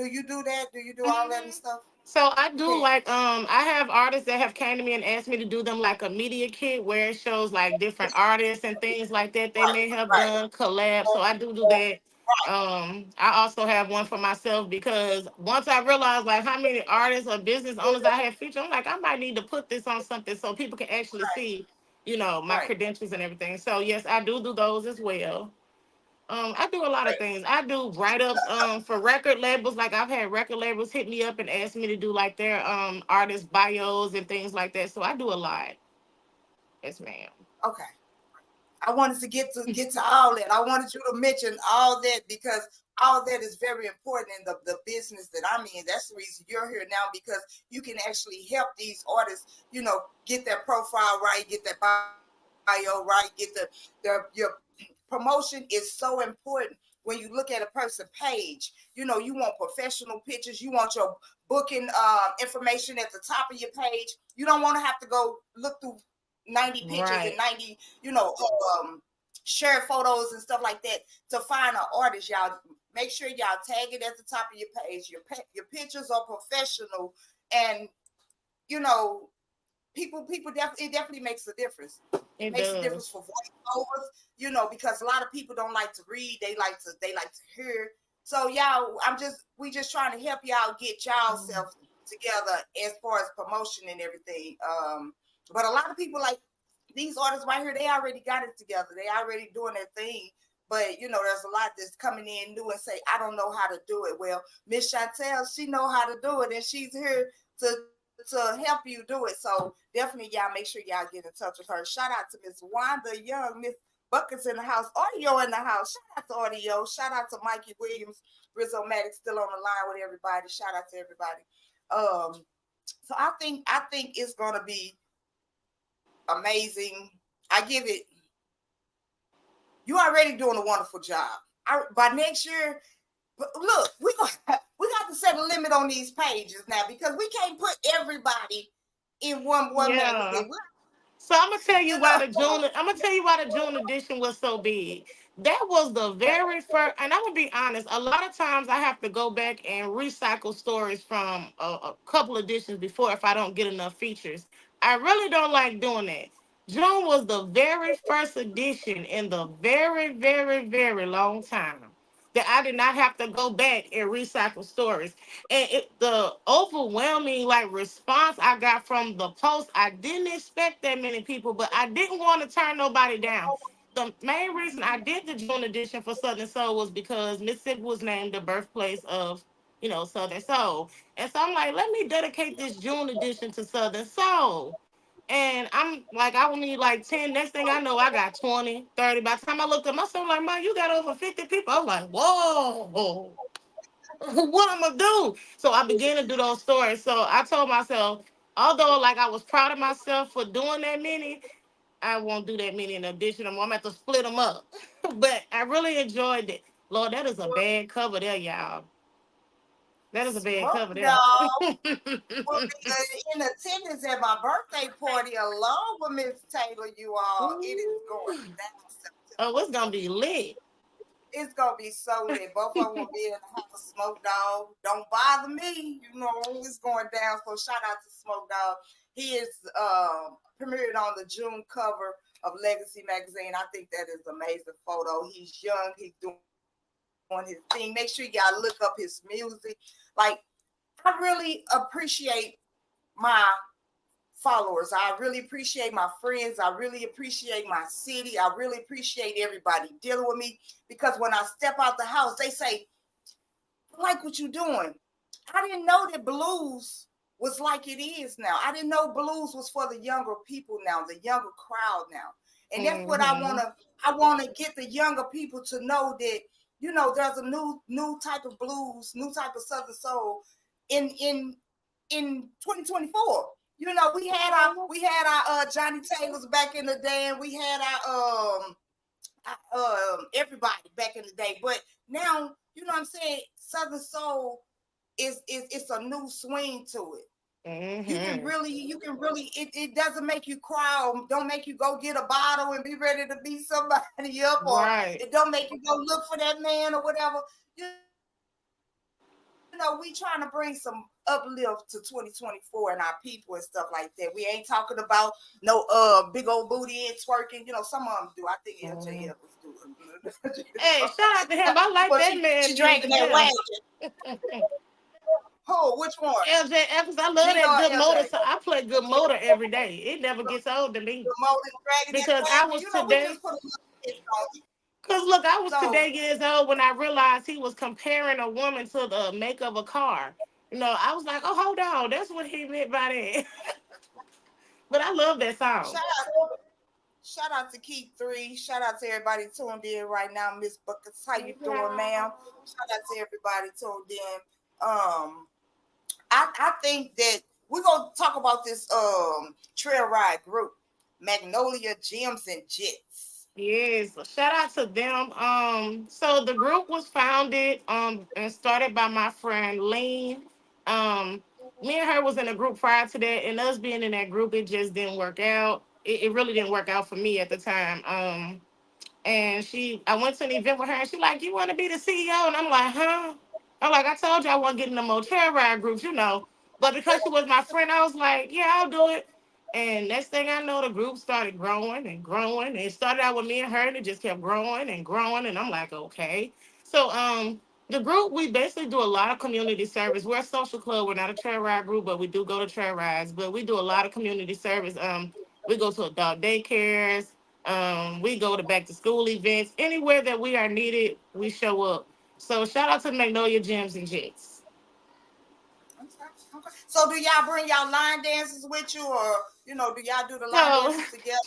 you do that? Do you do all that and stuff? So I do I have artists that have came to me and asked me to do them like a media kit where it shows like different artists and things like that they may have done collabs. So I do that. I also have one for myself because once I realized like how many artists or business owners I have featured, I'm like, I might need to put this on something so people can actually see, my credentials and everything. So yes, I do those as well. I do a lot of things. I do write-ups for record labels. Like I've had record labels hit me up and ask me to do like their artist bios and things like that. So I do a lot. Yes, ma'am. Okay. I wanted to get to all that. I wanted you to mention all that because all that is very important in the business that I'm in. That's the reason you're here now, because you can actually help these artists, get their profile right, get their bio right, get your promotion is so important. When you look at a person page, you want professional pictures. You want your booking information at the top of your page. You don't want to have to go look through 90 pictures and 90, share photos and stuff like that to find an artist. Y'all make sure y'all tag it at the top of your page. Your pictures are professional, and people definitely makes a difference. It makes a difference for voiceovers, because a lot of people don't like to read. They like to hear. So y'all, we just trying to help y'all get y'all self together as far as promotion and everything. But a lot of people like these artists right here, they already got it together. They already doing their thing. But, there's a lot that's coming in new and say, I don't know how to do it. Well, Miss Chantell, she know how to do it. And she's here to to help you do it. So definitely, y'all make sure y'all get in touch with her. Shout out to Miss Wanda Young, Miss Buckets in the house, Audio in the house. Shout out to Audio. Shout out to Mikey Williams, Rizzo Maddox still on the line with everybody. Shout out to everybody. So I think it's gonna be amazing. I give it. You already doing a wonderful job. By next year, look, we got to set a limit on these pages now because we can't put everybody in one Yeah. magazine. So I'm gonna tell you You why know, the June. I'm gonna tell you why the June edition was so big. That was the very first, and I'm gonna be honest. A lot of times I have to go back and recycle stories from a couple editions before if I don't get enough features. I really don't like doing that. June was the very first edition in the very, very, very long time that I did not have to go back and recycle stories. And the overwhelming like response I got from the post, I didn't expect that many people, but I didn't want to turn nobody down. The main reason I did the June edition for Southern Soul was because Mississippi was named the birthplace of, Southern Soul. And so I'm like, let me dedicate this June edition to Southern Soul. And I'm like, I will need like 10. Next thing I know, I got 20, 30. By the time I looked at myself, like, man, you got over 50 people. I was like, whoa, what I'm going to do? So I began to do those stories. So I told myself, although like I was proud of myself for doing that many, I won't do that many in addition. I'm going to have to split them up. But I really enjoyed it. Lord, that is a bad cover there, y'all. That is a bad Smoke cover there. Dog will be in attendance at my birthday party along with Miss Taylor. You all, it is going Ooh. down Oh, September it's going to be lit. It's gonna be so lit. Both of them will be in the house. Smoke Dog, don't bother me. You know it's going down. So shout out to Smoke Dog. He is premiered on the June cover of Legacy magazine. I think that is an amazing photo. He's young. He's doing his thing. Make sure y'all look up his music. Like I really appreciate my followers. I really appreciate my friends. I really appreciate my city. I really appreciate everybody dealing with me because when I step out the house, they say, I like what you're doing. I didn't know that blues was like it is now. I didn't know blues was for the younger people now, the younger crowd now. And that's what Mm-hmm. I want to get the younger people to know that, there's a new type of blues, new type of Southern soul in 2024. We had our Johnny Taylors back in the day, and we had our everybody back in the day. But now, you know what I'm saying? Southern soul is it's a new swing to it. Mm-hmm. You can really it doesn't make you cry or don't make you go get a bottle and be ready to beat somebody up, or Right. it don't make you go look for that man or whatever. We trying to bring some uplift to 2024 and our people and stuff like that. We ain't talking about no big old booty and twerking. Some of them do. I think Mhm. LJF was doing. Hey, shout out to him. I like But that she man dragging music that there. wagon. Oh, which one? LJ Evans, I love Gina that or good motor. LJ? So I play good motor every day. It never gets old to me Promoting dragging that because I wagon. was We today. just put a little twist on it. Cause look, I was So today years old when I realized he was comparing a woman to the make of a car. I was like, oh, hold on, that's what he meant by that. But I love that song. shout out shout out to Keith Three. Shout out to everybody tuned in right now. Miss Buckets, how you doing, ma'am? Shout out to everybody tuned in. I think that we're gonna talk about this trail ride group, Magnolia Gems and Jets. Yes, shout out to them. So the group was founded and started by my friend Lean. Um, Me and her was in a group prior to that, and us being in that group, it just didn't work out. It really didn't work out for me at the time. And I went to an event with her, and she like, "You want to be the CEO?" And I'm like, "Huh?" I'm like, "I told you I wasn't getting the motel ride groups." But because she was my friend, I was like, "Yeah, I'll do it." And next thing I know, the group started growing and growing. It started out with me and her, and it just kept growing and growing. And I'm like, okay. So the group, we basically do a lot of community service. We're a social club. We're not a trail ride group, but we do go to trail rides. But we do a lot of community service. We go to adult daycares. We go to back to school events. Anywhere that we are needed, we show up. So shout out to Magnolia Gyms and Jets. Okay. So do y'all bring y'all line dances with you, or do y'all do the line So dances together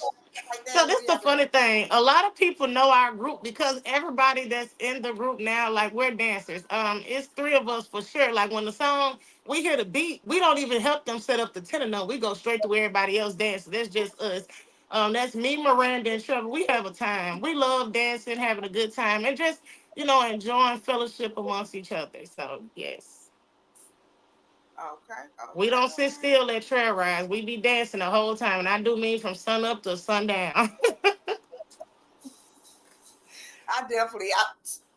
like So that? this What is do the y'all do? funny thing. A lot of people know our group because everybody that's in the group now, like we're dancers. It's three of us for sure. Like when the song we hear the beat, we don't even help them set up the tenor note. We go straight to where everybody else dances. That's just us. That's me, Miranda, and Trevor. We have a time. We love dancing, having a good time, and just enjoying fellowship amongst each other. So yes. Okay, We okay, don't sit okay. still at trail rides. We be dancing the whole time. And I do mean from sun up to sundown.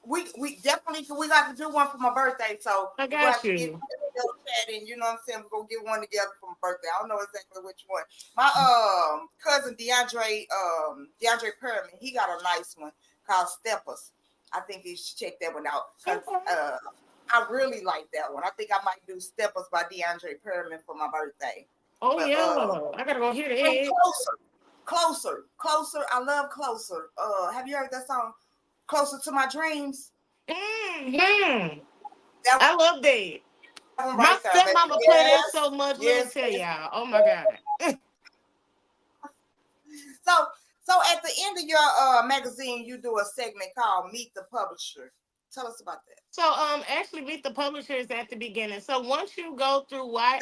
We definitely we got to do one for my birthday, so I we're gonna got have to get you. chat and you know what I'm saying. We're gonna get one together for my birthday. I don't know exactly which one. My cousin DeAndre Perriman, he got a nice one called Steppers. I think you should check that one out because Okay. I really like that one. I think I might do Steppers by DeAndre Perriman for my birthday. Oh But yeah. I gotta go hear the and head. closer. I love Closer. Have you heard that song? Closer to My Dreams. Hmm. That I love that. one My right there, baby. stepmama play that so Yes, much. Let me yes, tell yes. y'all. Oh my god. So, so at the end of your magazine, you do a segment called Meet the Publisher. Tell us about that. So actually meet the publishers at the beginning. So once you go through why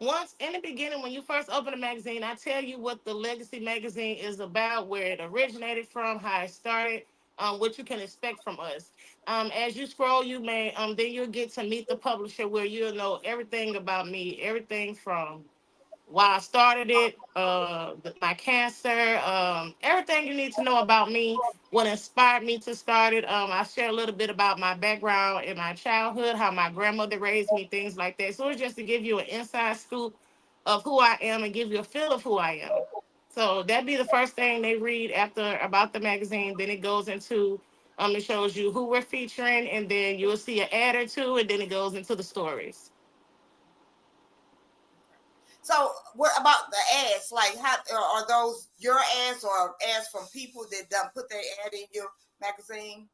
once in the beginning when you first open a magazine, I tell you what the Legacy magazine is about, where it originated from, how it started, what you can expect from us. As you scroll, you may then you'll get to meet the publisher where you'll know everything about me, everything from why I started it, my cancer, everything you need to know about me, what inspired me to start it. I share a little bit about my background in my childhood, how my grandmother raised me, things like that. So it's just to give you an inside scoop of who I am and give you a feel of who I am. So that'd be the first thing they read after about the magazine. Then it goes into it shows you who we're featuring, and then you'll see an ad or two, and then it goes into the stories. So, what about the ads? Like, how are those your ads or ads from people that done put their ad in your magazine?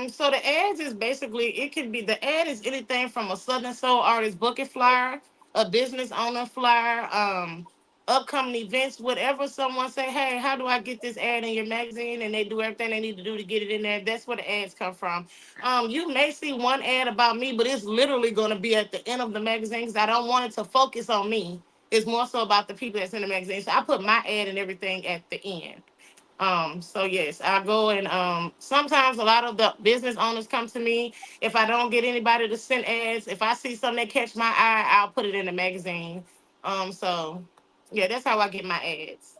So the ads is basically it could be the ad is anything from a Southern Soul artist bucket flyer, a business owner flyer, upcoming events, whatever someone say, hey, how do I get this ad in your magazine? And they do everything they need to do to get it in there. That's where the ads come from. You may see one ad about me, but it's literally gonna be at the end of the magazine because I don't want it to focus on me. It's more so about the people that's in the magazine. So I put my ad and everything at the end. So yes, I go and sometimes a lot of the business owners come to me. If I don't get anybody to send ads, if I see something that catch my eye, I'll put it in the magazine. So yeah, that's how I get my ads.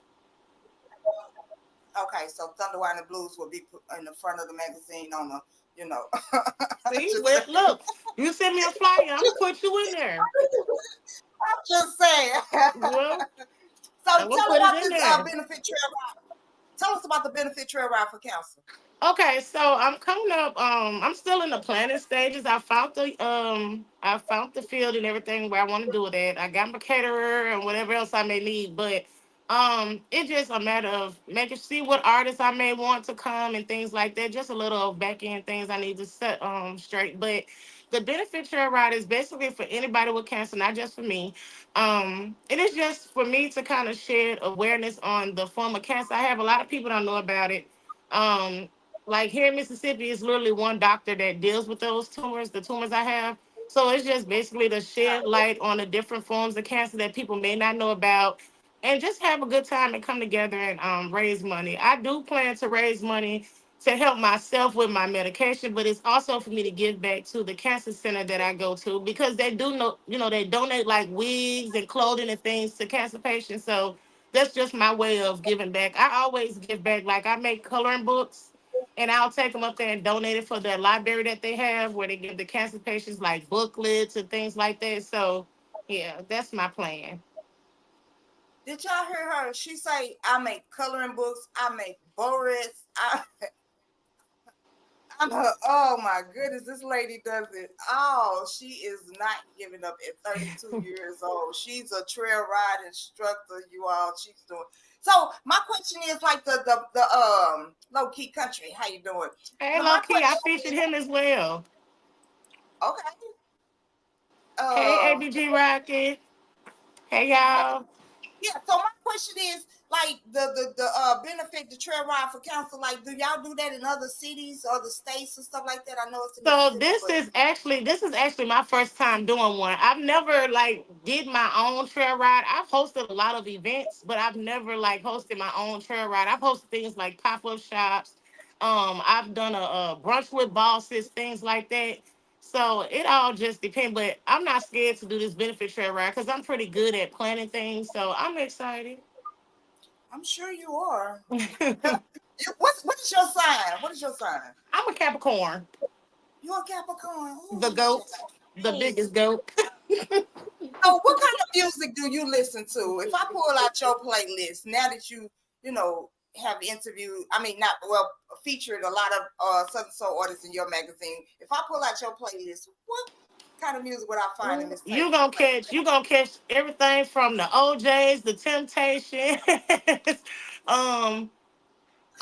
Okay, so Thunder Wine and Blues will be put in the front of the magazine on the, you know, See, just well, saying. look, you send me a flyer, I'm gonna put you in there. I'm just saying. Well, So I'm gonna tell put it about in this there. benefit trail ride. Tell us about the benefit trail ride for council. Okay, so I'm coming up. I'm still in the planning stages. I found the field and everything where I want to do it at. I got my caterer and whatever else I may need, but it's just a matter of making see what artists I may want to come and things like that. Just a little back end things I need to set straight. But the benefit share ride is basically for anybody with cancer, not just for me. It is just for me to kind of shed awareness on the form of cancer. I have a lot of people don't know about it. Um, like here in Mississippi, it's literally one doctor that deals with those tumors, the tumors I have. So it's just basically to shed light on the different forms of cancer that people may not know about and just have a good time and come together and raise money. I do plan to raise money to help myself with my medication, but it's also for me to give back to the cancer center that I go to because they do know, they donate like wigs and clothing and things to cancer patients. So that's just my way of giving back. I always give back. Like I make coloring books and I'll take them up there and donate it for the library that they have where they give the cancer patients like booklets and things like that. So yeah, that's my plan. Did y'all hear her? She say, I make coloring books, I make Boris. Oh my goodness, this lady does it. Oh, she is not giving up at 32 years old. She's a trail ride instructor, you all. She's doing. So my question is like the low key country. How you doing? Hey, My low key, I question featured is him as well. okay. Hey, ABG Rocket. Hey, y'all. Yeah, so my question is, like the benefit, the trail ride for council, like do y'all do that in other cities or the states and stuff like that? I know it's in So Mississippi, this is actually my first time doing one. I've never like did my own trail ride. I've hosted a lot of events, but I've never like hosted my own trail ride. I've hosted things like pop-up shops. I've done a brunch with bosses, things like that. So it all just depends. But I'm not scared to do this benefit trail ride because I'm pretty good at planning things. So I'm excited. I'm sure you are. I'm What is your sign? What is your sign? a Capricorn, You're a Capricorn. Ooh, the look at you. goat, the biggest goat. So what kind of music do you listen to? If I pull out your playlist, now that you know, have interviewed, I mean, not well, featured a lot of Southern Soul artists in your magazine. If I pull out your playlist, what kind of music would I find in this? You gonna catch everything from the OJs, the Temptations. um,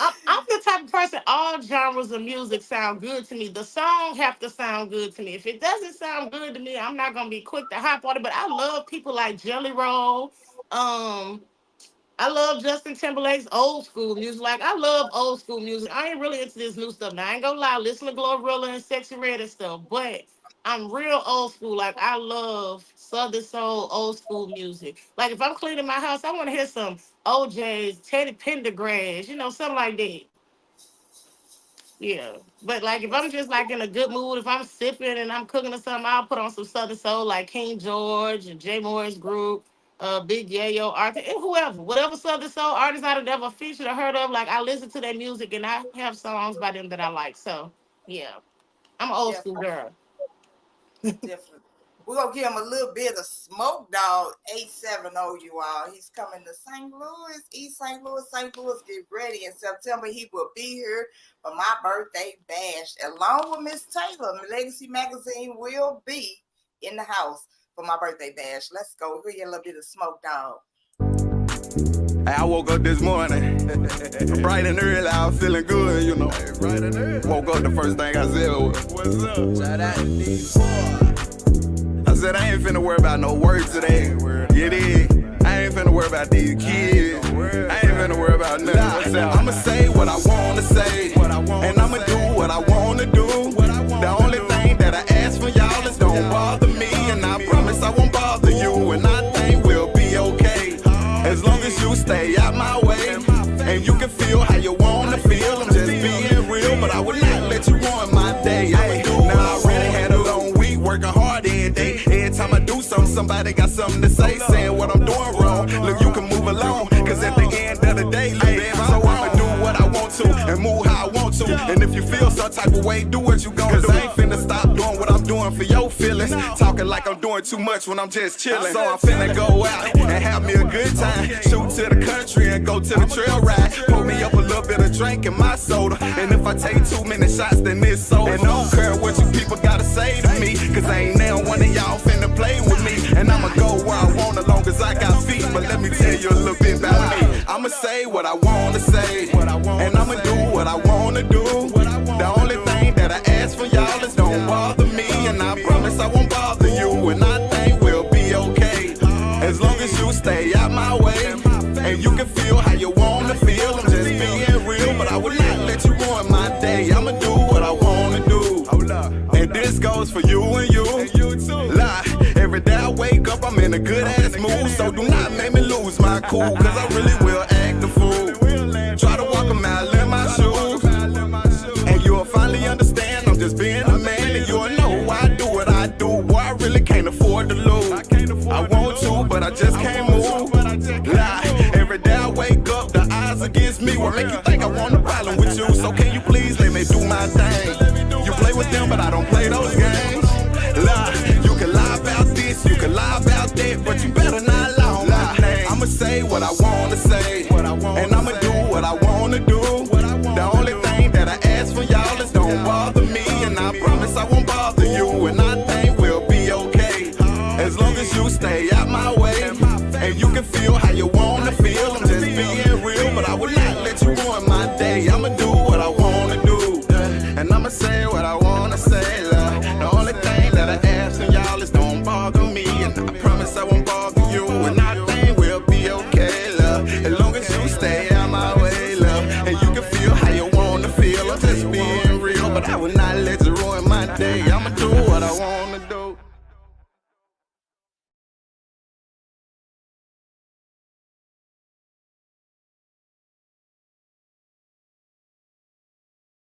I'm the type of person. All genres of music sound good to me. The song have to sound good to me. If it doesn't sound good to me, I'm not gonna be quick to hop on it. But I love people like Jelly Roll. Um, I love Justin Timberlake's old school music. Like I love old school music. I ain't really into this new stuff. Now I ain't gonna lie, listen to Glorilla and Sexy Red and stuff. But I'm real old school. Like I love Southern Soul, old school music. Like if I'm cleaning my house, I want to hear some OJ's, Teddy Pendergrass, something like that. Yeah. But like if I'm just like in a good mood, if I'm sipping and I'm cooking or something, I'll put on some Southern Soul like King George and Jay Morris Group, Big Yayo, Arthur, and whoever. Whatever Southern Soul artist I've ever featured or heard of, like I listen to their music and I have songs by them that I like. So yeah. I'm an old school girl. Definitely. We're gonna give him a little bit of Smoke Dog 870, you all. He's coming to St. Louis, East St. Louis, St. Louis. Get ready. In September, he will be here for my birthday bash. Along with Miss Taylor, Legacy Magazine will be in the house for my birthday bash. Let's go. We'll get a little bit of Smoke Dog. Hey, I woke up this morning, bright and early, I was feeling good, Hey, bright and early. Woke up, the first thing I said was, what's up? Shout out to D4. I said, I ain't finna worry about no work today. You dig? I ain't finna worry about these kids. I ain't finna worry about nothing. I'ma say what I wanna say, and I'ma do what I wanna do. The only thing that I ask for y'all is don't bother me, and I promise I won't bother you, and I think we'll be okay. As long as you stay out my way, and you can feel how you wanna feel. I'm just being real, but I would not let you ruin my day. I'ma do now. I really had a long week, working hard every day. Every time I do something, somebody got something to say, saying what I'm doing wrong. Look, you can move along, cause at the end of the day, so I'ma do what I want to and move how I want to. And if you feel some type of way, do what you gon' do. I ain't finna stop doing what I'm doing for your feelings. Talking like I'm doing too much when I'm just chilling. So I'm finna go out and have me a good time. Shoot to the country and go to the trail ride. Pour me up a little bit of drink in my soda. And if I take too many shots, then it's over. And don't care what you people gotta say to me, cause I ain't now one of y'all finna play with me. And I'ma go where I want as long as I got feet. But let me tell you a little bit about me. I'ma say what I wanna say, and I'ma do what I wanna do. The only thing that I ask for y'all is don't bother me, and I promise I won't bother you, and I think we'll be okay. As long as you stay out my way, and you can feel how you wanna feel. I'm just being real, but I would not let you ruin my day. I'ma do what I wanna do, and this goes for you and you. Lie. Every day I wake up, I'm in a good ass mood, so do not make me lose my cool, cause I really will act the fool. Try to walk a mile in my shoes, and you'll finally understand I'm just being a man, and you'll know why I do what I do. Boy, I really can't afford to lose. I want to, but I just can't move. Lie. Every day I wake up, the odds against me will make you think I want a problem with you. So can you please let me do my thing? You play with them, but I don't play those games. Lie. You can lie about this, you can lie about that, but you better not lie on my name. I'ma say what I wanna say, and I'ma do what I wanna do. The only thing that I ask for y'all is don't bother me, and I promise I won't bother you, and I think we'll be okay. As long as you stay out my way, and you can feel how you wanna feel. I'm just being real, but I would not let you ruin my day. I'ma do what I wanna do, and I'ma say what I wanna say.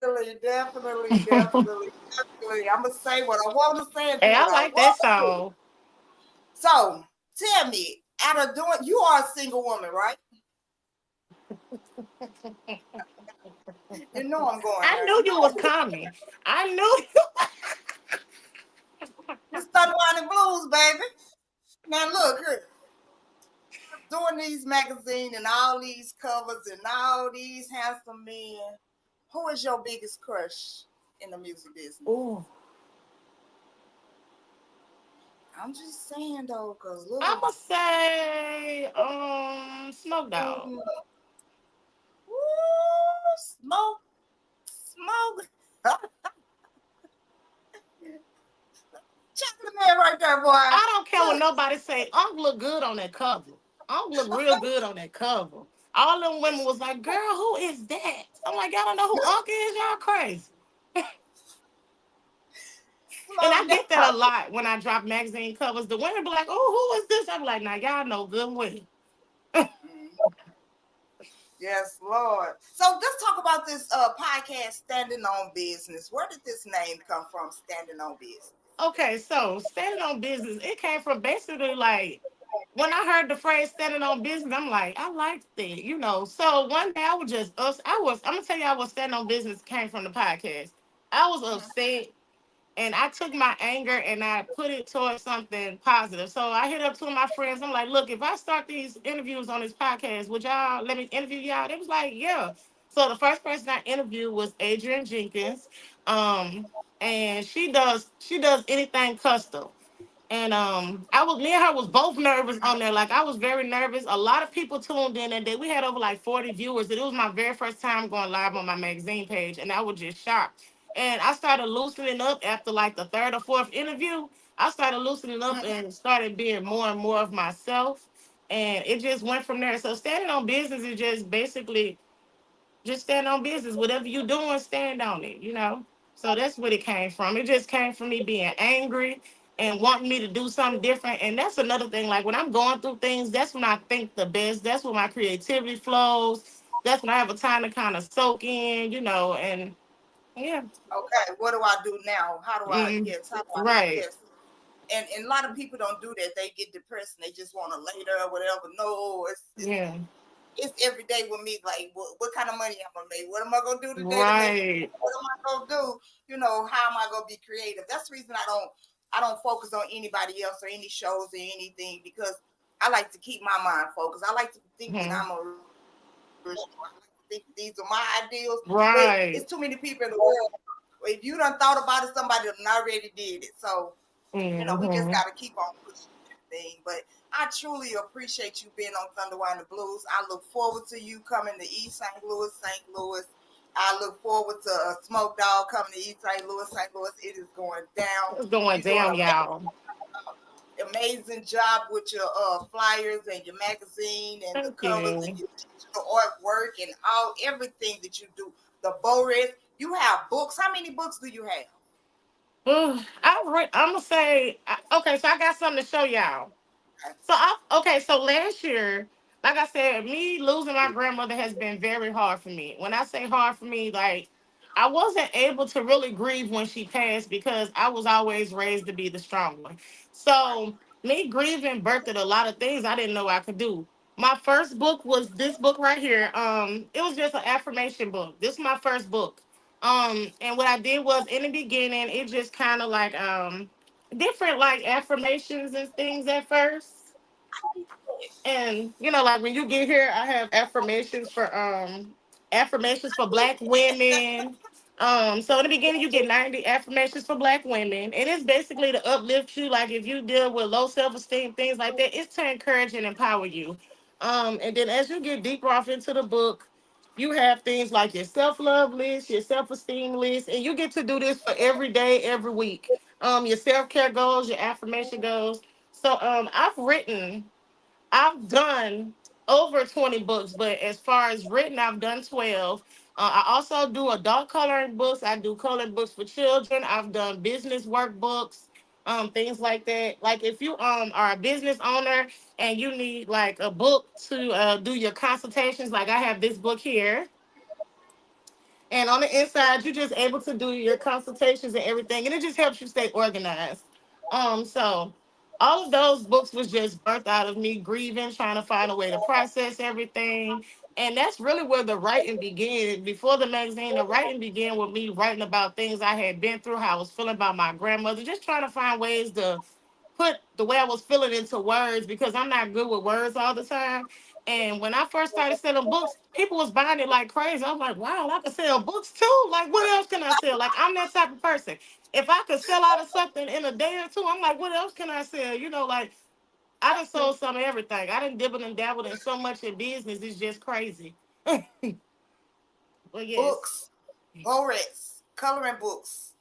Definitely. I'm gonna say what I want to say and do Hey, what I I like that want to do. song. So tell me, out of doing, you are a single woman, right? You know I'm going I there. knew You know you was coming. I knew it's Thunderwine and Blues, baby. Now look here, doing these magazines and all these covers and all these handsome men. Who is your biggest crush in the music business? Ooh, I'm just saying though, cause look, I'ma say Smoke Dog. mm, woo, smoke. Check the man right there, boy. I don't care what Look, nobody say. Unc look good on that cover. Unc look real good on that cover. All them women was like, "Girl, who is that?" I'm like, "Y'all don't know who Unc is? Y'all crazy." And I slow get that down. a lot when I drop magazine covers. The women be like, "Oh, who is this?" I'm like, "Now y'all know good and well." Mm, yes, Lord. So let's talk about this podcast, Standing on Business. Where did this name come from, Standing on Business? Okay, so standing on business, it came from basically like when I heard the phrase standing on business, I'm like, I like that, you know. So one day I was just us. I'm gonna tell y'all what standing on business came from the podcast. I was upset and I took my anger and I put it towards something positive. So I hit up two of my friends. I'm like, look, if I start these interviews on this podcast, would y'all let me interview y'all? They was like, yeah. So the first person I interviewed was Adrian Jenkins. Um, and she does anything custom. And me and her was both nervous on there. Like I was very nervous. A lot of people tuned in that day. We had over like 40 viewers. And it was my very first time going live on my magazine page, and I was just shocked. And I started loosening up after like the third or fourth interview. I started loosening up and started being more and more of myself. And it just went from there. So standing on business is just basically just stand on business. Whatever you're doing, stand on it, you know? So that's what it came from. It just came from me being angry and wanting me to do something different. And that's another thing. Like when I'm going through things, that's when I think the best. That's when my creativity flows. That's when I have a time to kind of soak in, you know, and yeah. Okay, what do I do now? How do I, Mm, yes, how do I, right. yes. And a lot of people don't do that. They get depressed and they just want to lay there or whatever. No, Yeah. it's every day with me. Like, what kind of money I'm gonna make? What am I gonna do today to make? Right. What am I gonna do? You know, how am I gonna be creative? That's the reason I don't focus on anybody else or any shows or anything, because I like to keep my mind focused. I like to think that Mhm. I'm a I like to think these are my ideals, but Right. it's too many people in the world. If you done thought about it, somebody done already did it. So we just Hmm. got to keep on pushing everything. But I truly appreciate you being on Thunderwine and Blues. I look forward to you coming to East St. Louis, St. Louis. I look forward to a Smoke Dog coming to East St. Louis, St. Louis. It is going down. It's going You're doing down, an y'all. amazing job with your flyers and your magazine and the Thank covers and you. your digital artwork and everything that you do. The Boris, you have books. How many books do you have? I'm gonna say okay. So I got something to show y'all. So last year, like I said, me losing my grandmother has been very hard for me. When I say hard for me, like I wasn't able to really grieve when she passed because I was always raised to be the strong one. Right. So me grieving birthed a lot of things I didn't know I could do. My first book was this book right here. It was just an affirmation book. This is my first book. And what I did was in the beginning, it just kind of like different like affirmations and things at first. And like when you get here, I have affirmations for black women. So in the beginning you get 90 affirmations for black women. And it's basically to uplift you, like if you deal with low self-esteem, things like that, it's to encourage and empower you. And then as you get deeper off into the book, you have things like your self-love list, your self-esteem list, and you get to do this for every day, every week. Your self-care goals, your affirmation goals. So I've done over 20 books, but as far as written, I've done 12. I also do adult coloring books. I do coloring books for children. I've done business workbooks, things like that. Like if you are a business owner and you need like a book to do your consultations, like I have this book here. And on the inside, you're just able to do your consultations and everything, and it just helps you stay organized. So all of those books was just birthed out of me grieving, trying to find a way to process everything. And that's really where the writing began. Before the magazine, the writing began with me writing about things I had been through, how I was feeling about my grandmother, just trying to find ways to put the way I was feeling into words because I'm not good with words all the time. And when I first started selling books, people was buying it like crazy. I'm like, wow, I can sell books too. Like, what else can I sell? Like, I'm that type of person. If I could sell out of something in a day or two, I'm like, what else can I sell? Like, I done sold some of everything. I done dibbled and dabbled in so much in business. It's just crazy. But yes, Books, Borex, coloring books,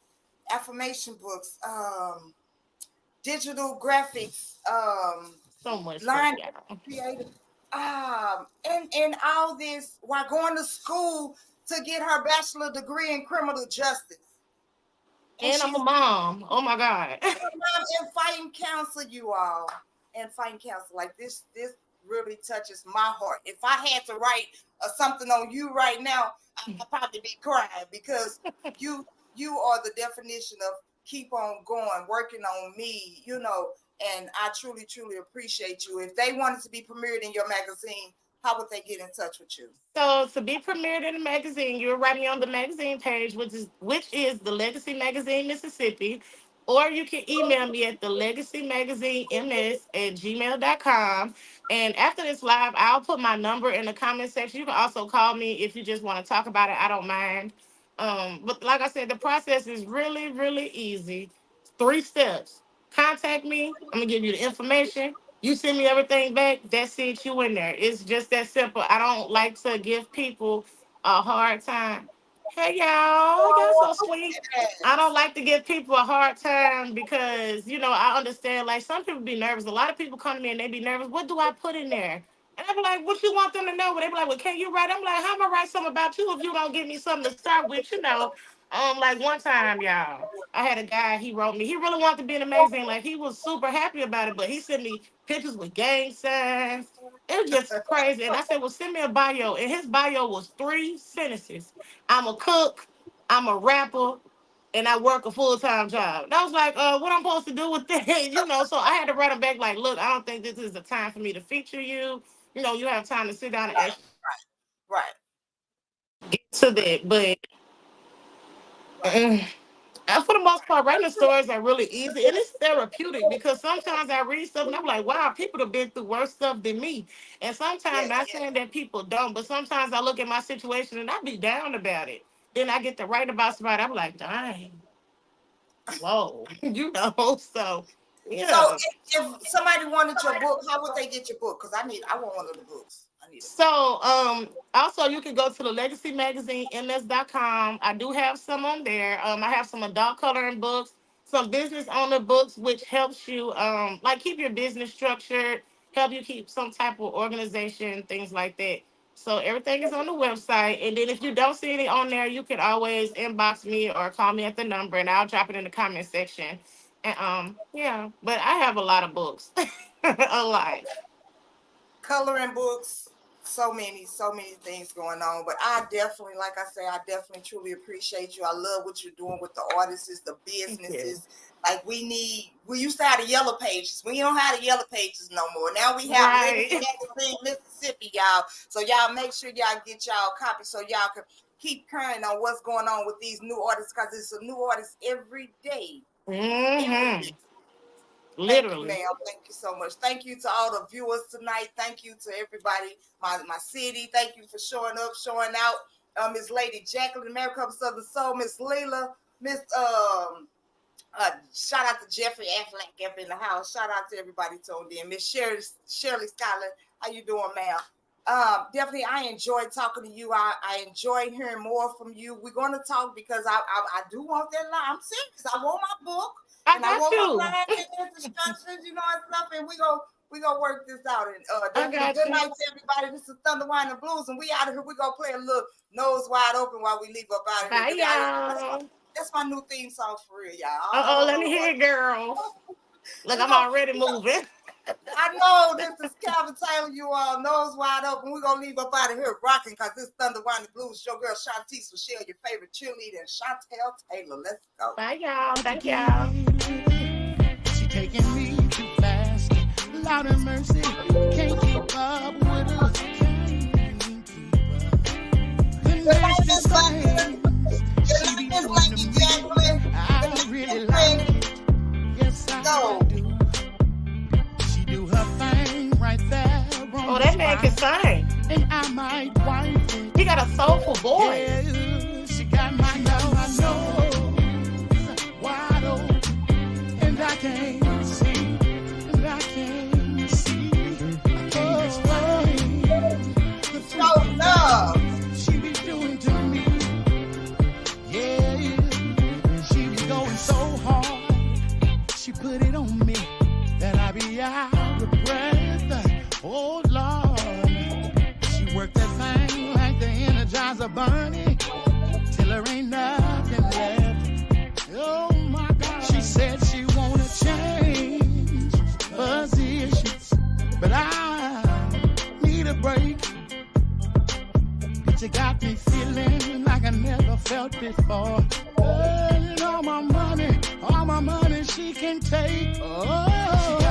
affirmation books, digital graphics, so much stuff, line y'all. creative, and all this while going to school to get her bachelor degree in criminal justice. And I'm a mom. Oh my God. And fighting counsel, you all, and fighting counsel like this really touches my heart. If I had to write something on you right now, I'd probably be crying because you are the definition of keep on going, working on me, and I truly appreciate you. If they wanted to be premiered in your magazine, how would they get in touch with you? So to be premiered in the magazine, you're writing on the magazine page, which is the Legacy Magazine Mississippi, or you can email me at the Legacy Magazine ms@gmail.com. And after this live, I'll put my number in the comment section. You can also call me if you just want to talk about it. I don't mind. But like I said, the process is really, really easy. 3 steps. Contact me. I'm gonna give you the information. You send me everything back. That's it. You in there. It's just that simple. I don't like to give people a hard time. Hey y'all so sweet. I don't like to give people a hard time because I understand. Like some people be nervous. A lot of people come to me and they be nervous. What do I put in there? And I be like, what you want them to know? But they be like, well, can you write? I'm like, how am I write something about you if you don't give me something to start with? Like one time, y'all, I had a guy. He wrote me. He really wanted to be an amazing. Like he was super happy about it, but he sent me pictures with gang signs. It was just crazy. And I said, well, send me a bio. And his bio was 3 sentences. I'm a cook. I'm a rapper. And I work a full-time job. And I was like, what I'm supposed to do with that? So I had to write him back like, look, I don't think this is the time for me to feature you. You have time to sit down and Right, actually right, get to that. But right. for the most part, writing stories are really easy and it's therapeutic because sometimes I read stuff and I'm like, wow, people have been through worse stuff than me. And sometimes, Yes, not yes. saying that people don't, but sometimes I look at my situation and I be down about it. Then I get to write about somebody, I'm like, dang, whoa, so So yeah. if somebody wanted your book, how would they get your book? Because I want one of the books. I need it. So, also you can go to the Legacy Magazine ms.com. I do have some on there. I have some adult coloring books, some business owner books, which helps you, like keep your business structured, help you keep some type of organization, things like that. So everything is on the website. And then if you don't see any on there, you can always inbox me or call me at the number and I'll drop it in the comment section. And yeah, but I have a lot of books. A lot. Coloring books, so many things going on. But I definitely, like I say, I definitely truly appreciate you. I love what you're doing with the artists, the Thank you. businesses. Like we used to have the yellow pages. We don't have the yellow pages no more. Now we have Legacy Right. Magazine Mississippi, y'all. So y'all make sure y'all get y'all copies so y'all can keep current on what's going on with these new artists because it's a new artist every day. Every day. Mm-hmm. Thank you, Literally. ma'am. Thank you so much. Thank you to all the viewers tonight. Thank you to everybody, my city. Thank you for showing up, showing out. Miss Lady Jacqueline, America of Southern Soul, Miss Leila, Miss shout out to Jeffrey Affleck up in the house. Shout out to everybody tuned in. Miss Shirley Schuyler, how you doing, ma'am? Definitely, I enjoyed talking to you. I enjoyed hearing more from you. We're going to talk because I do want that line. I'm serious. I want my book I and I got want my you. line and instructions, and stuff. And we gonna work this out. And I definitely got good you. night to everybody. This is Thunder Wine and Blues, and we out of here. We gonna play a little nose wide open while we leave up out of here. Bye, y'all. That's my new theme song for real, y'all. Uh oh, let me hear it, girl. Look, We I'm gonna already moving. I know this is Calvin Taylor. You all nose wide open. We're gonna leave up out of here rocking because this Thunder Wine and Blues show girl Chantell will share your favorite cheerleader and Chantell Taylor. Let's go. Bye, y'all. Thank y'all. She taking me too fast. Lord have mercy, can't keep up with her. The nasty things she be doing to me, I really like it. Yes, I do. She do her thing right there. Oh, that man can sing. And I might wife it. He got a soulful voice. Yeah, she got my nose wide open, and I can't see, and I can't see. I can't explain the Show love. she be doing to me. Yeah, she be going so hard. She put it on me that I be out of breath. Oh Lord, she worked that thing like the Energizer Bunny till there ain't nothing left. Oh my God, she said she wanna change positions, but I need a break. But you got me feeling like I never felt before. And all my money she can take. Oh.